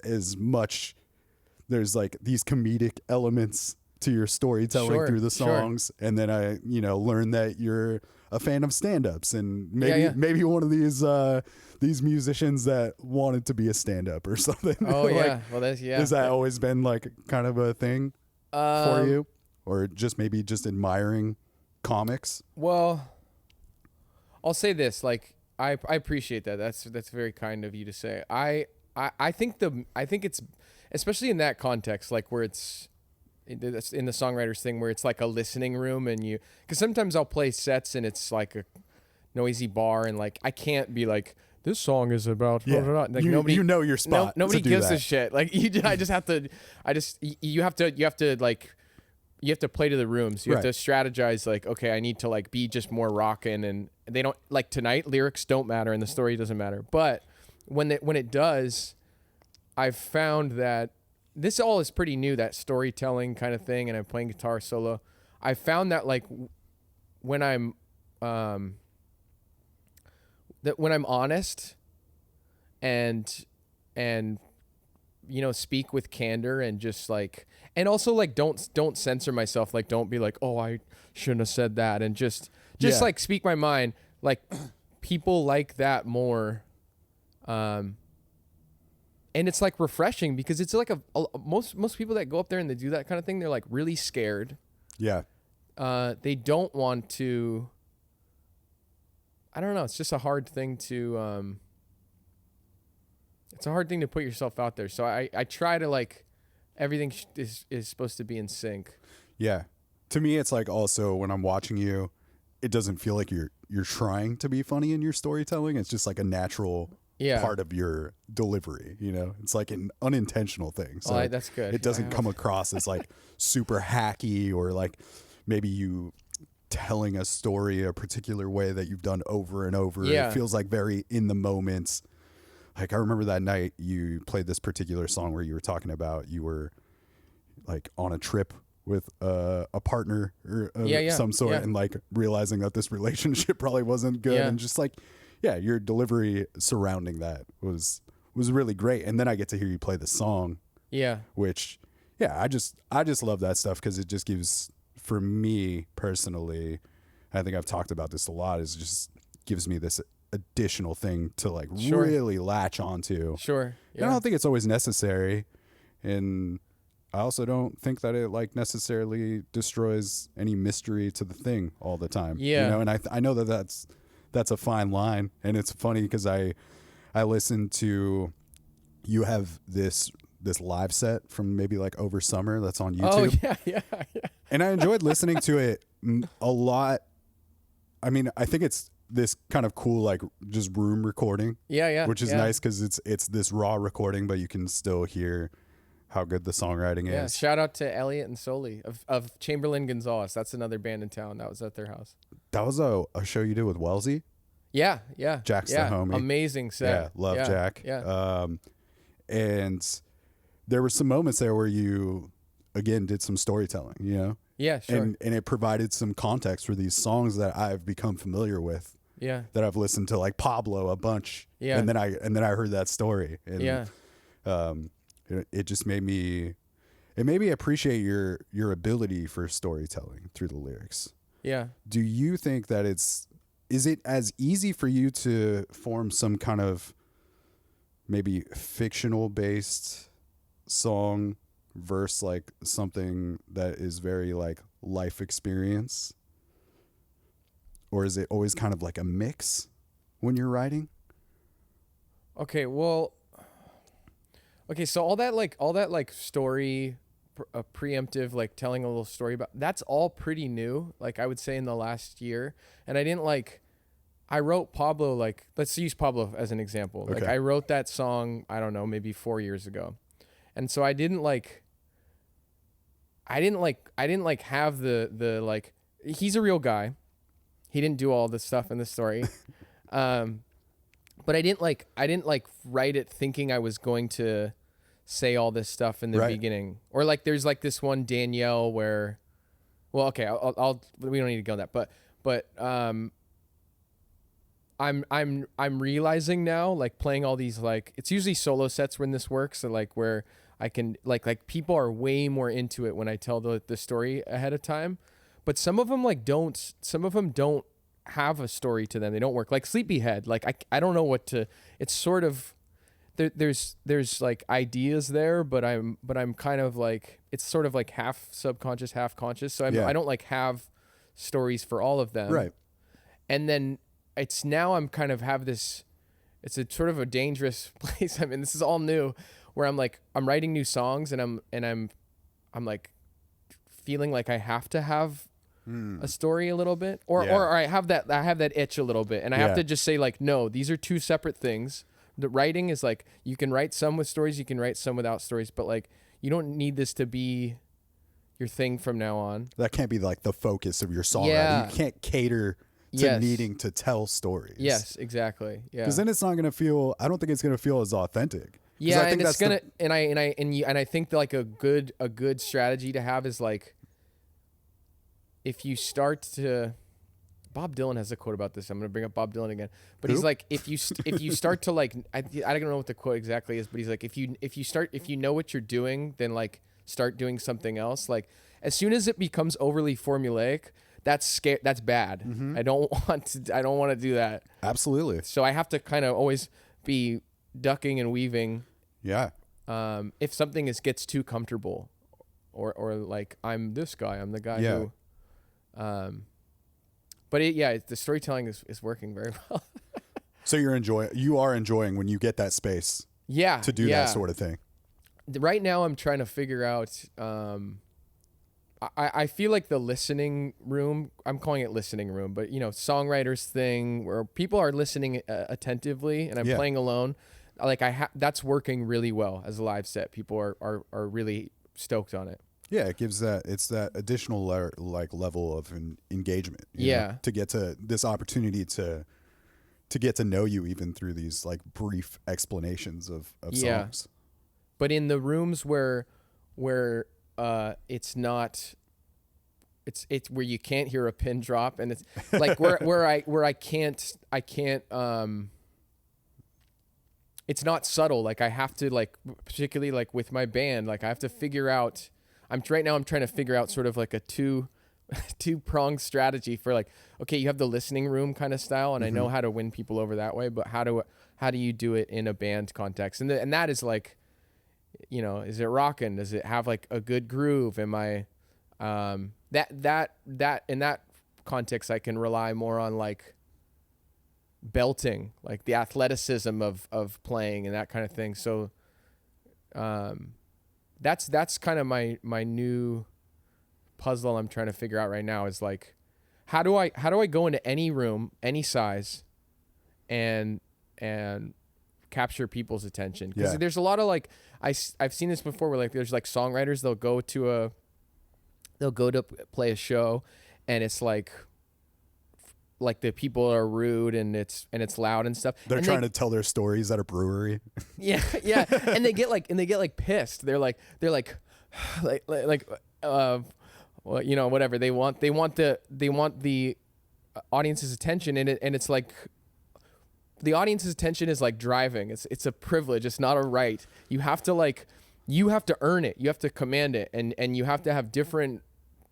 Speaker 5: like these comedic elements to your storytelling
Speaker 4: Sure,
Speaker 5: through the
Speaker 4: sure.
Speaker 5: songs. And then I, you know, learned that you're a fan of stand-ups and maybe,
Speaker 4: yeah.
Speaker 5: maybe one of these musicians that wanted to be a stand-up or something.
Speaker 4: Oh
Speaker 5: Like,
Speaker 4: yeah. Well, that's
Speaker 5: has that always been like kind of a thing for you, or just maybe just admiring comics?
Speaker 4: Well, I'll say this. Like, I appreciate that. That's very kind of you to say. I think it's, especially in that context, like where it's in the songwriters thing, where it's like a listening room, and because sometimes I'll play sets and it's like a noisy bar, and like I can't be like, this song is about blah, blah, blah. Like
Speaker 5: you know your spot.
Speaker 4: nobody
Speaker 5: to do
Speaker 4: gives
Speaker 5: that.
Speaker 4: a shit. Like you have to play to the rooms. You have to
Speaker 5: Right.
Speaker 4: strategize. Like, okay, I need to like be just more rockin', and they don't like tonight. Lyrics don't matter, and the story doesn't matter. But when it does, I've found that this all is pretty new. That storytelling kind of thing, and I'm playing guitar solo. I found that like when I'm honest and you know, speak with candor and just like, and also like don't censor myself. Like don't be like, oh, I shouldn't have said that, and just
Speaker 5: Yeah.
Speaker 4: like speak my mind. Like people like that more. And it's like refreshing because it's like most people that go up there and they do that kind of thing, they're like really scared.
Speaker 5: Yeah.
Speaker 4: They don't want to. I don't know. It's just a hard thing to. It's a hard thing to put yourself out there. So I try to like, everything is supposed to be in sync.
Speaker 5: Yeah. To me, it's like also when I'm watching you, it doesn't feel like you're trying to be funny in your storytelling. It's just like a natural part of your delivery. You know, it's like an unintentional thing. So
Speaker 4: Oh, that's good.
Speaker 5: It doesn't come across as like super hacky or like maybe you telling a story a particular way that you've done over and over.
Speaker 4: Yeah.
Speaker 5: It feels like very in the moment. Like I remember that night you played this particular song where you were talking about you were like on a trip with a partner or some sort, and like realizing that this relationship probably wasn't good, and just like, your delivery surrounding that was really great. And then I get to hear you play the song, which I just love that stuff because it just gives, for me personally, I think I've talked about this a lot, is just gives me this additional thing to like really latch onto.
Speaker 4: Sure.
Speaker 5: And I don't think it's always necessary, and I also don't think that it like necessarily destroys any mystery to the thing all the time.
Speaker 4: Yeah.
Speaker 5: You know, and I know that that's a fine line, and it's funny because I listened to, you have this live set from maybe like over summer that's on YouTube.
Speaker 4: Oh yeah.
Speaker 5: And I enjoyed listening to it a lot. I mean, I think it's this kind of cool like just room recording.
Speaker 4: Yeah.
Speaker 5: Which is nice because it's this raw recording, but you can still hear how good the songwriting
Speaker 4: Yeah.
Speaker 5: is.
Speaker 4: Shout out to Elliot and Soli of Chamberlain Gonzalez. That's another band in town that was at their house.
Speaker 5: That was a show you did with Wellesley.
Speaker 4: Yeah.
Speaker 5: Jack's the homie.
Speaker 4: Amazing set.
Speaker 5: Yeah, love Jack.
Speaker 4: Yeah.
Speaker 5: And there were some moments there where you again did some storytelling, you know?
Speaker 4: Yeah, sure.
Speaker 5: And it provided some context for these songs that I've become familiar with.
Speaker 4: Yeah.
Speaker 5: That I've listened to, like Pablo a bunch.
Speaker 4: Yeah.
Speaker 5: And then I heard that story. And It just made me appreciate your ability for storytelling through the lyrics.
Speaker 4: Yeah.
Speaker 5: Do you think that is it as easy for you to form some kind of maybe fictional based song versus like something that is very like life experience? Or is it always kind of like a mix when you're writing?
Speaker 4: Okay, well, so all that like story, preemptive, like telling a little story about, that's all pretty new. Like I would say in the last year, and I wrote Pablo, like, let's use Pablo as an example. Like
Speaker 5: Okay.
Speaker 4: I wrote that song, I don't know, maybe 4 years ago. And so I didn't have the like, he's a real guy. He didn't do all this stuff in the story. But I didn't write it thinking I was going to say all this stuff in the beginning. Or like there's like this one Danielle where, well, okay, we don't need to go on that, but I'm realizing now, like playing all these, like it's usually solo sets when this works, so like where I can like people are way more into it when I tell the story ahead of time. But some of them don't have a story to them. They don't work. Like Sleepyhead, like I don't know what to, it's sort of there's like ideas there, but I'm kind of like, it's sort of like half subconscious, half conscious. So I don't like have stories for all of them. Right. And then it's now I'm kind of have this, it's a sort of a dangerous place. I mean, this is all new, where I'm writing new songs and I'm like feeling like I have to have a story a little bit, or I have that itch a little bit, and I have to just say like, no, these are two separate things. The writing is like, you can write some with stories, you can write some without stories, but like you don't need this to be your thing from now on.
Speaker 5: That can't be like the focus of your songwriting. You can't cater to needing to tell stories.
Speaker 4: Yes, exactly. Yeah.
Speaker 5: Because then it's not going to feel, I don't think it's going to feel as authentic.
Speaker 4: Yeah, and it's gonna, and I think that like a good strategy to have is like, if you start to, Bob Dylan has a quote about this. I'm going to bring up Bob Dylan again, but he's like, if you start to like, I don't know what the quote exactly is, but he's like, if you know what you're doing, then like start doing something else. Like as soon as it becomes overly formulaic, that's bad. Mm-hmm. I don't want to do that.
Speaker 5: Absolutely.
Speaker 4: So I have to kind of always be ducking and weaving.
Speaker 5: Yeah.
Speaker 4: If something gets too comfortable, or like I'm this guy, I'm the guy who. But the storytelling is working very well.
Speaker 5: So you are enjoying when you get that space.
Speaker 4: Yeah.
Speaker 5: To do that sort of thing.
Speaker 4: Right now, I'm trying to figure out. I feel like the listening room. I'm calling it listening room, but songwriters thing where people are listening attentively, and I'm playing alone. Like that's working really well as a live set. People are really stoked on it.
Speaker 5: Yeah, it gives that additional level of engagement. You know, to get to this opportunity to get to know you even through these like brief explanations of songs.
Speaker 4: But in the rooms where it's not, it's where you can't hear a pin drop, and it's like where I can't it's not subtle. Like I have to, like, particularly like with my band, like I have to figure out, right now I'm trying to figure out sort of like a two-pronged strategy for like, okay, you have the listening room kind of style, and I know how to win people over that way, but how do you do it in a band context? And that is like, is it rocking? Does it have like a good groove? Am I, that in that context, I can rely more on like belting, like the athleticism of playing and that kind of thing. So, that's kind of my new puzzle I'm trying to figure out right now, is like, how do I go into any room, any size, and capture people's attention? Because there's a lot of like, I've seen this before where like there's like songwriters, they'll go to play a show, and it's like the people are rude and it's loud and stuff.
Speaker 5: They're trying to tell their stories at a brewery. Yeah.
Speaker 4: and they get like pissed. They're like well, whatever. They want the audience's attention, and it's like the audience's attention is like driving. It's a privilege. It's not a right. You have to like you have to earn it. You have to command it, and you have to have different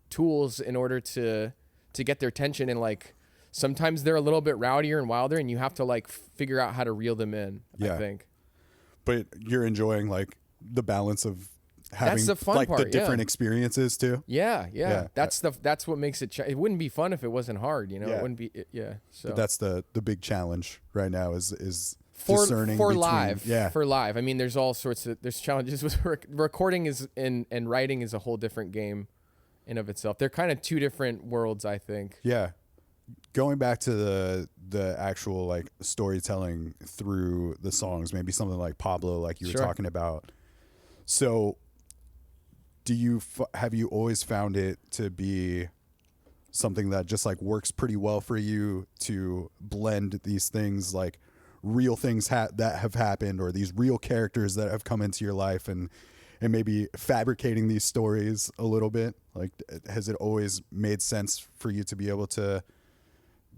Speaker 4: tools in order to get their attention. And like sometimes they're a little bit rowdier and wilder, and you have to like figure out how to reel them in.
Speaker 5: Yeah.
Speaker 4: I think.
Speaker 5: But you're enjoying like the balance of having
Speaker 4: the fun
Speaker 5: like
Speaker 4: part,
Speaker 5: the different
Speaker 4: yeah.
Speaker 5: experiences too.
Speaker 4: Yeah. That's what makes it. It wouldn't be fun if it wasn't hard. You know,
Speaker 5: Yeah.
Speaker 4: it wouldn't be. Yeah. So
Speaker 5: But that's the big challenge right now is
Speaker 4: for
Speaker 5: discerning
Speaker 4: for
Speaker 5: between,
Speaker 4: live.
Speaker 5: Yeah.
Speaker 4: For live. I mean, there's all sorts of challenges with recording is and writing is a whole different game in of itself. They're kind of two different worlds, I think.
Speaker 5: Yeah. Going back to the actual like storytelling through the songs, maybe something like Pablo, like you were
Speaker 4: Sure.
Speaker 5: talking about. So have you always found it to be something that just like works pretty well for you to blend these things, like real things that have happened, or these real characters that have come into your life, and maybe fabricating these stories a little bit? Like, has it always made sense for you to be able to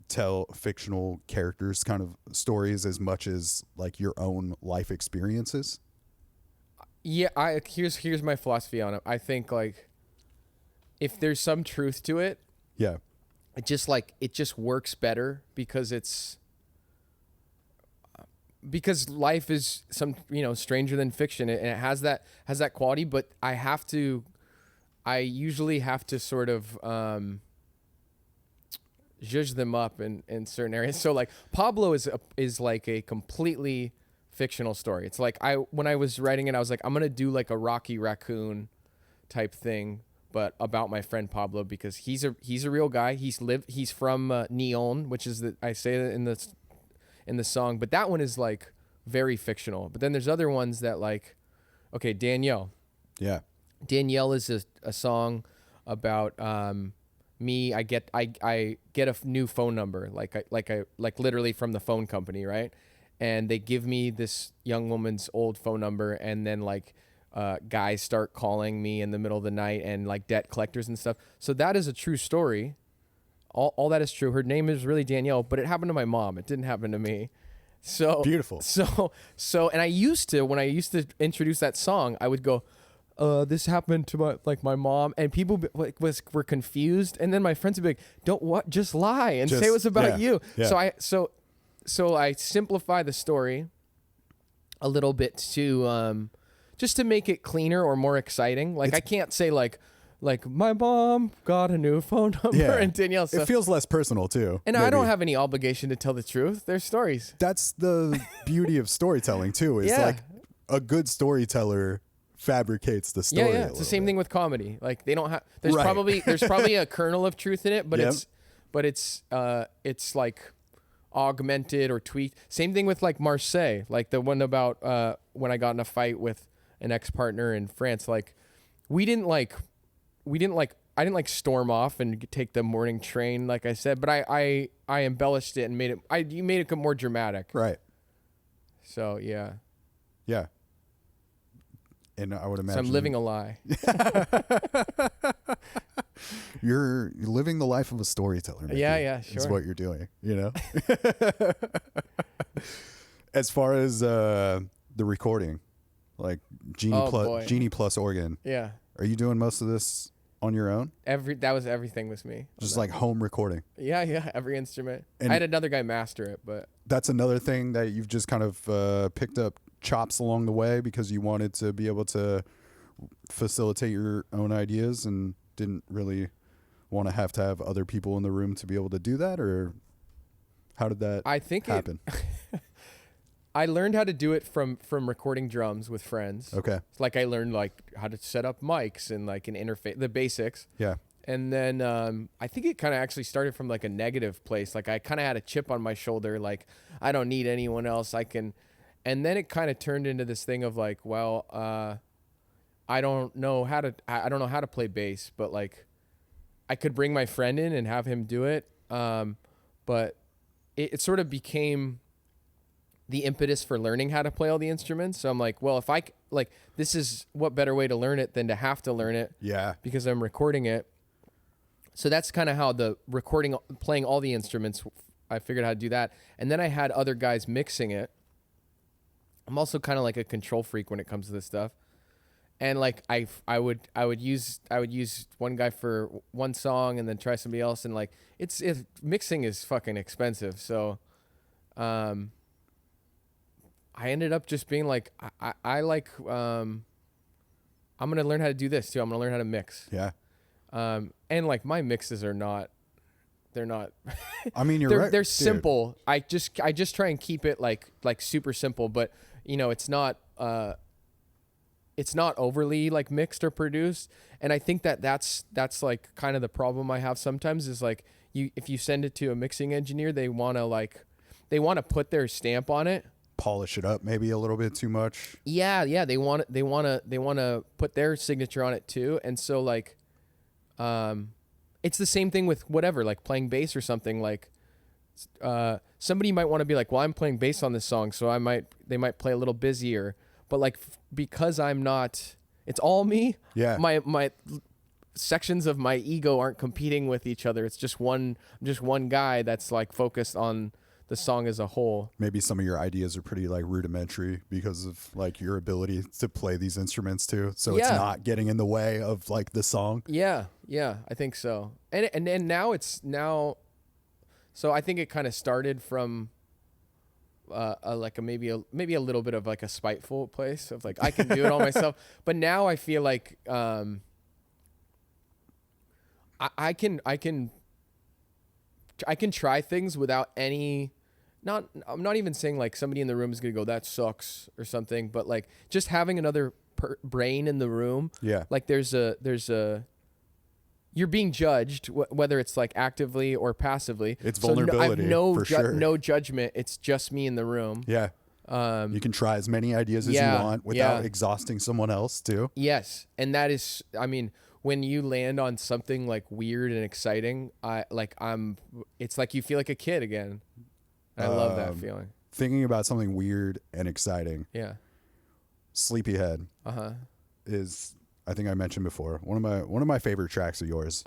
Speaker 5: tell fictional characters kind of stories as much as like your own life experiences?
Speaker 4: Yeah, here's my philosophy on it. I think like if there's some truth to it,
Speaker 5: Yeah.
Speaker 4: it just works better because life is stranger than fiction, and it has that quality. But I usually have to sort of zhuzh them up in certain areas. So like Pablo is like a completely fictional story. It's like when I was writing it, I was like, I'm gonna do like a Rocky Raccoon type thing, but about my friend Pablo, because he's a real guy. He's from Neon, which is I say that in the song, but that one is like very fictional. But then there's other ones that like, okay, Danielle.
Speaker 5: Yeah.
Speaker 4: Danielle is a song about me. I get a new phone number, like literally from the phone company, right? And they give me this young woman's old phone number, and then like guys start calling me in the middle of the night, and like debt collectors and stuff. So that is a true story. All that is true. Her name is really Danielle, but it happened to my mom. It didn't happen to me. So
Speaker 5: Beautiful.
Speaker 4: So, and when I used to introduce that song, I would go, this happened to my mom, and people were confused, and then my friends would be like, just lie and say it was about you.
Speaker 5: Yeah.
Speaker 4: So I simplify the story a little bit to just to make it cleaner or more exciting. Like I can't say like my mom got a new phone number and Danielle. So,
Speaker 5: it feels less personal too.
Speaker 4: And
Speaker 5: maybe.
Speaker 4: I don't have any obligation to tell the truth. They're stories.
Speaker 5: That's the beauty of storytelling too. Is
Speaker 4: Yeah.
Speaker 5: like a good storyteller fabricates the story.
Speaker 4: Yeah. It's the same thing with comedy. Like they don't have. There's
Speaker 5: Right.
Speaker 4: probably a kernel of truth in it, but
Speaker 5: Yep.
Speaker 4: it's like augmented or tweaked. Same thing with like Marseille, like the one about when I got in a fight with an ex-partner in France. Like I didn't storm off and take the morning train, like I said, but I embellished it and made it more dramatic.
Speaker 5: Right.
Speaker 4: So yeah.
Speaker 5: Yeah. And I would
Speaker 4: So
Speaker 5: imagine
Speaker 4: I'm living a lie.
Speaker 5: you're living the life of a storyteller. Mickey,
Speaker 4: Yeah,
Speaker 5: Is
Speaker 4: sure.
Speaker 5: what you're doing, you know? As far as the recording, like Genie plus organ,
Speaker 4: Yeah.
Speaker 5: are you doing most of this on your own?
Speaker 4: Everything was me.
Speaker 5: Just like home recording?
Speaker 4: Yeah, every instrument.
Speaker 5: And-
Speaker 4: I had another guy master it, but
Speaker 5: That's another thing that you've just kind of picked up chops along the way because you wanted to be able to facilitate your own ideas and didn't really want to have other people in the room to be able to do that? Or how did that
Speaker 4: I think
Speaker 5: happen?
Speaker 4: I learned how to do it from recording drums with friends.
Speaker 5: Okay.
Speaker 4: Like I learned like how to set up mics and like an interface, the basics.
Speaker 5: Yeah.
Speaker 4: And then I think it kind of actually started from like a negative place. Like I kind of had a chip on my shoulder, like I don't need anyone else. I can. And then it kind of turned into this thing of like, well, I don't know how to play bass, but like I could bring my friend in and have him do it. But it sort of became the impetus for learning how to play all the instruments. So I'm like, well, if this is what better way to learn it than to have to learn it.
Speaker 5: Yeah.
Speaker 4: Because I'm recording it. So that's kind of how the playing all the instruments, I figured out how to do that. And then I had other guys mixing it. I'm also kind of like a control freak when it comes to this stuff. And like I would use one guy for one song and then try somebody else, and like mixing is fucking expensive. So I ended up just being like I like I'm gonna learn how to do this too. I'm gonna learn how to mix.
Speaker 5: Yeah.
Speaker 4: And like my mixes are not, they're not.
Speaker 5: I mean, you're
Speaker 4: they're,
Speaker 5: right.
Speaker 4: They're
Speaker 5: dude.
Speaker 4: simple. I just try and keep it like super simple, but you know, it's not overly like mixed or produced. And I think that's like kind of the problem I have sometimes is like if you send it to a mixing engineer, they want to put their stamp on it.
Speaker 5: Polish it up maybe a little bit too much.
Speaker 4: Yeah. They want to put their signature on it too. And so like, it's the same thing with whatever, like playing bass or something. Like, somebody might want to be like, well, I'm playing bass on this song, so they might play a little busier. But like, because I'm not, it's all me.
Speaker 5: Yeah.
Speaker 4: My sections of my ego aren't competing with each other. It's just one guy that's like focused on the song as a whole.
Speaker 5: Maybe some of your ideas are pretty like rudimentary because of like your ability to play these instruments too. So it's not getting in the way of like the song.
Speaker 4: Yeah, I think so. And now so I think it kind of started from maybe a little bit of like a spiteful place of like I can do it all myself. But now I feel like I can try things without any. I'm not even saying like somebody in the room is gonna go that sucks or something, but like just having another brain in the room.
Speaker 5: Yeah.
Speaker 4: Like there's a you're being judged whether it's like actively or passively.
Speaker 5: It's vulnerability. For sure.
Speaker 4: No judgment. It's just me in the room.
Speaker 5: Yeah. You can try as many ideas as you want without exhausting someone else too.
Speaker 4: Yes, and that is, I mean, when you land on something like weird and exciting, it's like you feel like a kid again. I love that feeling.
Speaker 5: Thinking about something weird and exciting.
Speaker 4: Yeah.
Speaker 5: Sleepyhead is, I think I mentioned before, one of my favorite tracks of yours.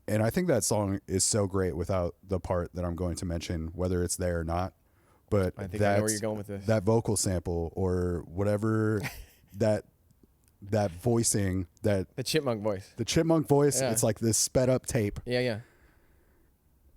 Speaker 5: And I think that song is so great without the part that I'm going to mention, whether it's there or not. But
Speaker 4: I think I know where you're going with this.
Speaker 5: That vocal sample or whatever that voicing, the
Speaker 4: chipmunk voice.
Speaker 5: The chipmunk voice, it's like this sped up tape.
Speaker 4: Yeah.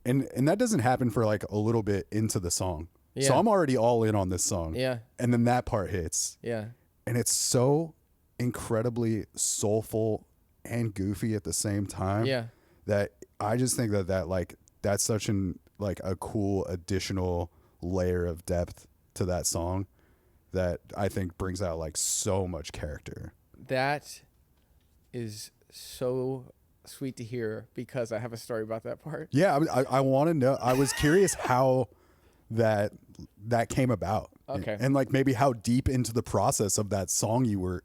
Speaker 5: And that doesn't happen for like a little bit into the song.
Speaker 4: Yeah.
Speaker 5: So I'm already all in on this song.
Speaker 4: Yeah.
Speaker 5: And then that part hits.
Speaker 4: Yeah.
Speaker 5: And it's so incredibly soulful and goofy at the same time.
Speaker 4: Yeah.
Speaker 5: That I just think that's such a cool additional layer of depth to that song that I think brings out like so much character.
Speaker 4: That is so sweet to hear because I have a story about that part.
Speaker 5: Yeah, I want to know. I was curious how that came about.
Speaker 4: Okay.
Speaker 5: And like maybe how deep into the process of that song you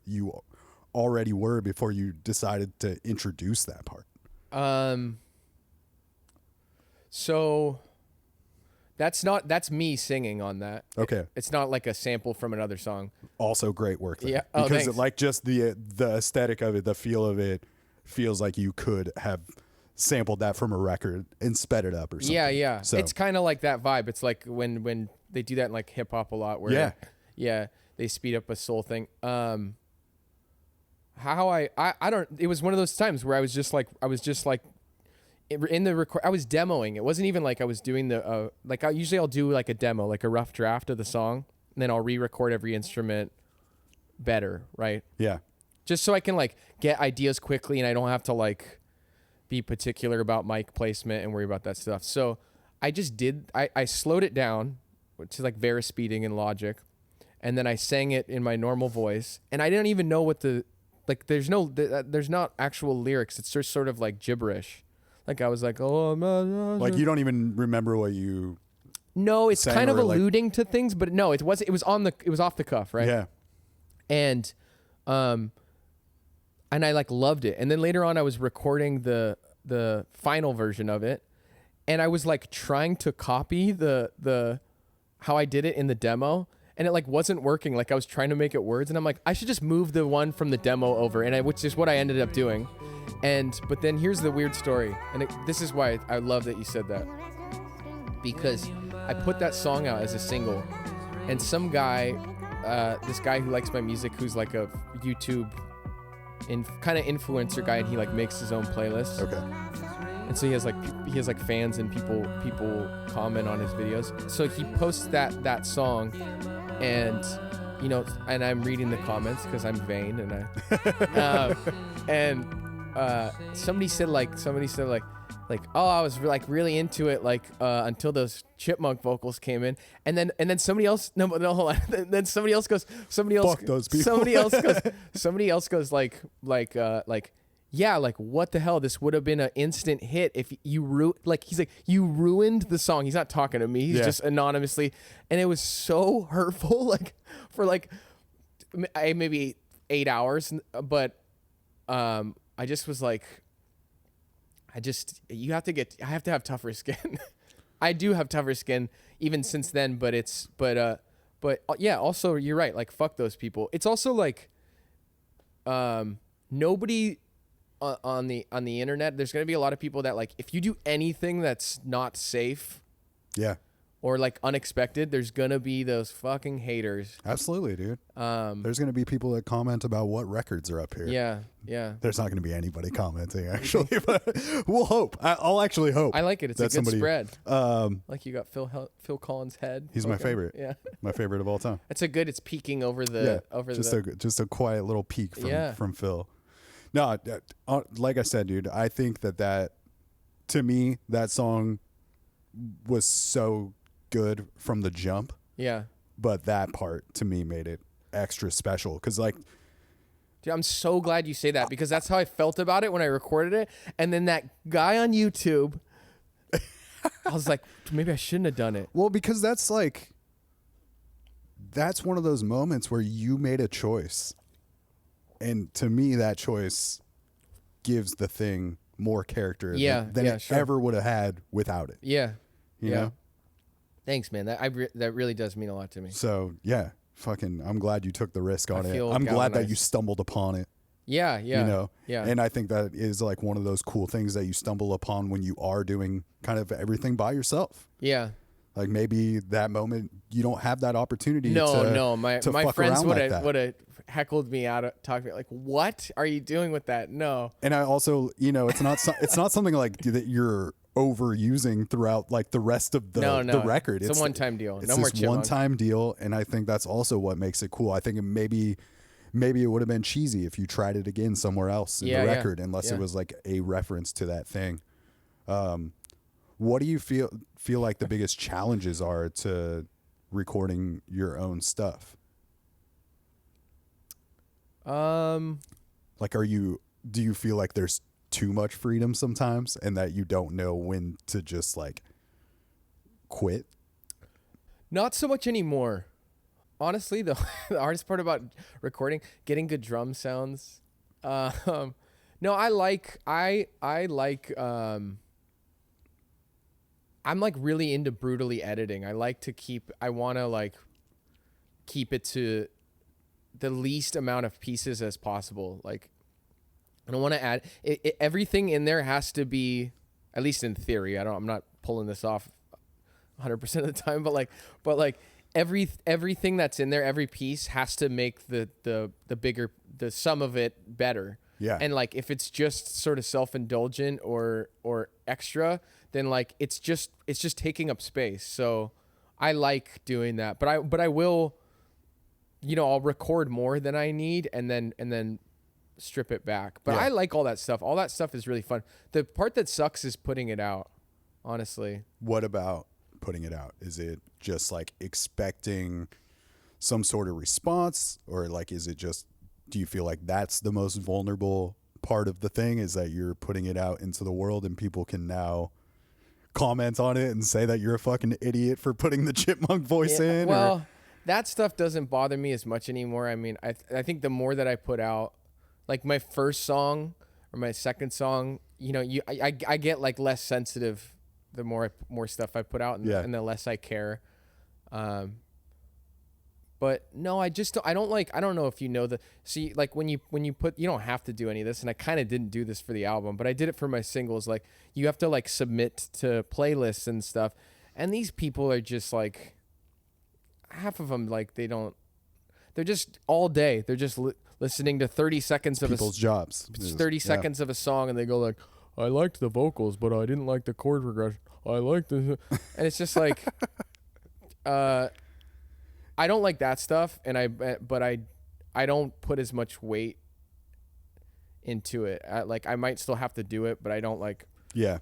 Speaker 5: already were before you decided to introduce that part.
Speaker 4: So that's me singing on that.
Speaker 5: Okay.
Speaker 4: It's not like a sample from another song.
Speaker 5: Also great work there.
Speaker 4: Yeah. Oh,
Speaker 5: because
Speaker 4: thanks.
Speaker 5: like just the aesthetic of it, the feel of it feels like you could have sampled that from a record and sped it up or something.
Speaker 4: Yeah.
Speaker 5: So
Speaker 4: It's kind of like that vibe. It's like when they do that in like hip hop a lot where they speed up a soul thing. It was one of those times where I was just like in the record, I was demoing. It wasn't even like I was doing the usually I'll do like a demo, like a rough draft of the song, and then I'll re-record every instrument better, right?
Speaker 5: Yeah.
Speaker 4: Just so I can like get ideas quickly and I don't have to like be particular about mic placement and worry about that stuff. So I slowed it down, which is like Vera speeding in Logic, and then I sang it in my normal voice, and I didn't even know what there's not actual lyrics. It's just sort of like gibberish. Like I was like, oh,
Speaker 5: like you don't even remember what you.
Speaker 4: No, it's
Speaker 5: sang
Speaker 4: kind of
Speaker 5: or, like-
Speaker 4: alluding to things, but no, it was off the cuff, right?
Speaker 5: Yeah.
Speaker 4: And I like loved it. And then later on I was recording the final version of it, and I was like trying to copy the how I did it in the demo, and it like wasn't working. Like I was trying to make it words, and I'm like, I should just move the one from the demo over, which is what I ended up doing. But then here's the weird story, and this is why I love that you said that, because I put that song out as a single, and some guy, this guy who likes my music, who's like a YouTube kind of influencer guy, and he like makes his own playlists.
Speaker 5: Okay.
Speaker 4: And so he has like fans and people comment on his videos. So he posts that song, and you know, and I'm reading the comments because I'm vain, and somebody said like oh, I was like really into it until those chipmunk vocals came in, and then somebody else hold on. Then somebody else goes
Speaker 5: Fuck those people.
Speaker 4: somebody else goes like yeah, like what the hell, this would have been an instant hit if you he's like, you ruined the song. He's not talking to me, he's just anonymously, and it was so hurtful, like for like maybe 8 hours, but I just was like, I have to have tougher skin. I do have tougher skin even since then, but yeah, also you're right, like fuck those people. It's also like nobody on the internet, there's going to be a lot of people that like, if you do anything that's not safe or like unexpected, there's going to be those fucking haters.
Speaker 5: Absolutely, dude. There's going to be people that comment about what records are up here.
Speaker 4: Yeah.
Speaker 5: There's not going to be anybody commenting, actually, but we'll hope. I'll actually hope.
Speaker 4: I like it. It's a good spread. Like you got Phil Collins' head.
Speaker 5: He's my favorite.
Speaker 4: Yeah.
Speaker 5: My favorite of all time.
Speaker 4: It's it's peeking over the
Speaker 5: just a quiet little peek from Phil. No, like I said, dude, I think that to me, that song was so good from the jump.
Speaker 4: Yeah.
Speaker 5: But that part to me made it extra special because, like,
Speaker 4: dude, I'm so glad you say that because that's how I felt about it when I recorded it. And then that guy on YouTube, I was like, maybe I shouldn't have done it.
Speaker 5: Well, because that's one of those moments where you made a choice. And to me, that choice gives the thing more character than it ever would have had without it.
Speaker 4: Yeah.
Speaker 5: You know?
Speaker 4: Thanks, man. That really does mean a lot to me.
Speaker 5: So, yeah, I'm glad you took the risk on it.
Speaker 4: feel
Speaker 5: I'm glad that
Speaker 4: galvanized.
Speaker 5: you stumbled upon it.
Speaker 4: Yeah.
Speaker 5: You know?
Speaker 4: Yeah.
Speaker 5: And I think that is like one of those cool things that you stumble upon when you are doing kind of everything by yourself.
Speaker 4: Yeah.
Speaker 5: Like maybe that moment you don't have that opportunity.
Speaker 4: No. My friends would have heckled me out, talking like, "What are you doing with that?" No.
Speaker 5: And I also, it's not something like that you're overusing throughout like the rest of the record.
Speaker 4: It's a one-time deal.
Speaker 5: It's
Speaker 4: no more
Speaker 5: this one-time deal, and I think that's also what makes it cool. I think maybe it would have been cheesy if you tried it again somewhere else in the record, unless it was like a reference to that thing. What do you feel like the biggest challenges are to recording your own stuff? Like, do you feel like there's too much freedom sometimes and that you don't know when to just like quit?
Speaker 4: Not so much anymore. Honestly, the hardest part about recording, getting good drum sounds. No, I like I'm like really into brutally editing. I want to like keep it to the least amount of pieces as possible. Like, I don't want to add everything in there has to be, at least in theory. I'm not pulling this off 100% of the time, but like everything that's in there, every piece has to make the sum of it better.
Speaker 5: Yeah.
Speaker 4: And like if it's just sort of self-indulgent or extra, then like it's just taking up space. So I like doing that. But I will, I'll record more than I need and then strip it back. But I like all that stuff. All that stuff is really fun. The part that sucks is putting it out, honestly.
Speaker 5: What about putting it out? Is it just like expecting some sort of response, or like is it just, do you feel like that's the most vulnerable part of the thing, is that you're putting it out into the world and people can now comment on it and say that you're a fucking idiot for putting the chipmunk voice in?
Speaker 4: Well, that stuff doesn't bother me as much anymore. I mean, I think the more that I put out, like my first song or my second song, I get like less sensitive the more stuff I put out and the less I care. But no, I don't know if you know like when you put, you don't have to do any of this, and I kind of didn't do this for the album, but I did it for my singles. Like you have to like submit to playlists and stuff, and these people are just like, half of them, like they're just all day. They're just listening to 30 seconds of
Speaker 5: People's jobs.
Speaker 4: 30 seconds of a song, and they go like, I liked the vocals, but I didn't like the chord progression. I liked the, and it's just like, I don't like that stuff, and I don't put as much weight into it. I might still have to do it, but I don't like.
Speaker 5: Yeah.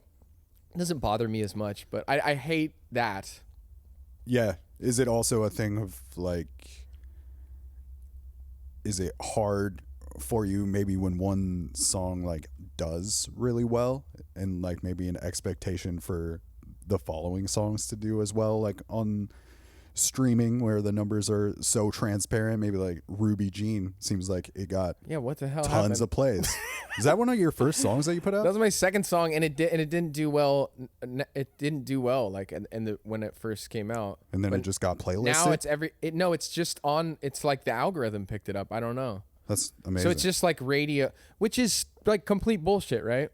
Speaker 4: It doesn't bother me as much, but I hate that.
Speaker 5: Yeah. Is it also a thing of like, is it hard for you maybe when one song like does really well and like maybe an expectation for the following songs to do as well, like on streaming where the numbers are so transparent? Maybe like Ruby Jean seems like it got
Speaker 4: What the hell
Speaker 5: tons
Speaker 4: happened?
Speaker 5: of plays. Is that one of your first songs that you put out?
Speaker 4: That was my second song, and it didn't do well. It didn't do well, like when it first came out.
Speaker 5: And then
Speaker 4: But
Speaker 5: it just got playlisted.
Speaker 4: now it's just on. It's like the algorithm picked it up. I don't know.
Speaker 5: That's amazing.
Speaker 4: So it's just like radio, which is like complete bullshit, right?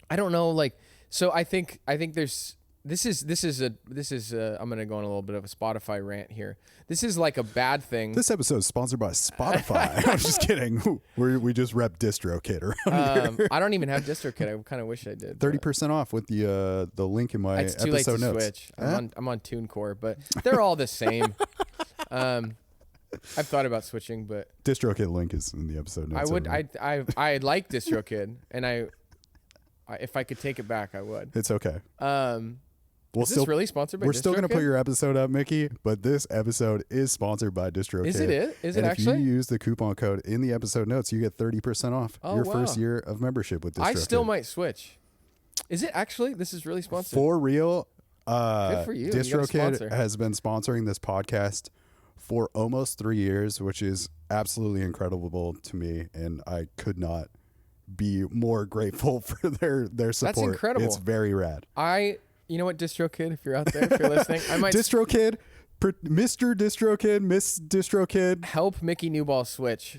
Speaker 4: I don't know. Like, so I think there's. This is I'm gonna go on a little bit of a Spotify rant here. This is like a bad thing.
Speaker 5: This episode is sponsored by Spotify. I'm just kidding. We just rep DistroKid around here.
Speaker 4: I don't even have DistroKid. I kind of wish I did.
Speaker 5: 30% off with the link in my
Speaker 4: It's too late
Speaker 5: episode
Speaker 4: to
Speaker 5: notes.
Speaker 4: switch. I'm on TuneCore, but they're all the same. I've thought about switching, but
Speaker 5: DistroKid link is in the episode notes.
Speaker 4: I like DistroKid, and I if I could take it back, I would.
Speaker 5: It's okay.
Speaker 4: Is this really sponsored by DistroKid?
Speaker 5: We're still going to put your episode up, Mickey, but this episode is sponsored by DistroKid.
Speaker 4: Is it? Is it
Speaker 5: and
Speaker 4: actually?
Speaker 5: If you use the coupon code in the episode notes, you get 30% off your
Speaker 4: wow.
Speaker 5: first year of membership with DistroKid.
Speaker 4: I still might switch. Is it actually? This is really sponsored.
Speaker 5: For real.
Speaker 4: Good for you. You got a
Speaker 5: DistroKid
Speaker 4: sponsor.
Speaker 5: has been sponsoring this podcast for almost 3 years, which is absolutely incredible to me, and I could not be more grateful for their support.
Speaker 4: That's incredible.
Speaker 5: It's very rad.
Speaker 4: You know what, DistroKid, if you're out there, if you're listening, I might
Speaker 5: DistroKid, Mr. DistroKid, Miss DistroKid.
Speaker 4: help Mickey Newball switch.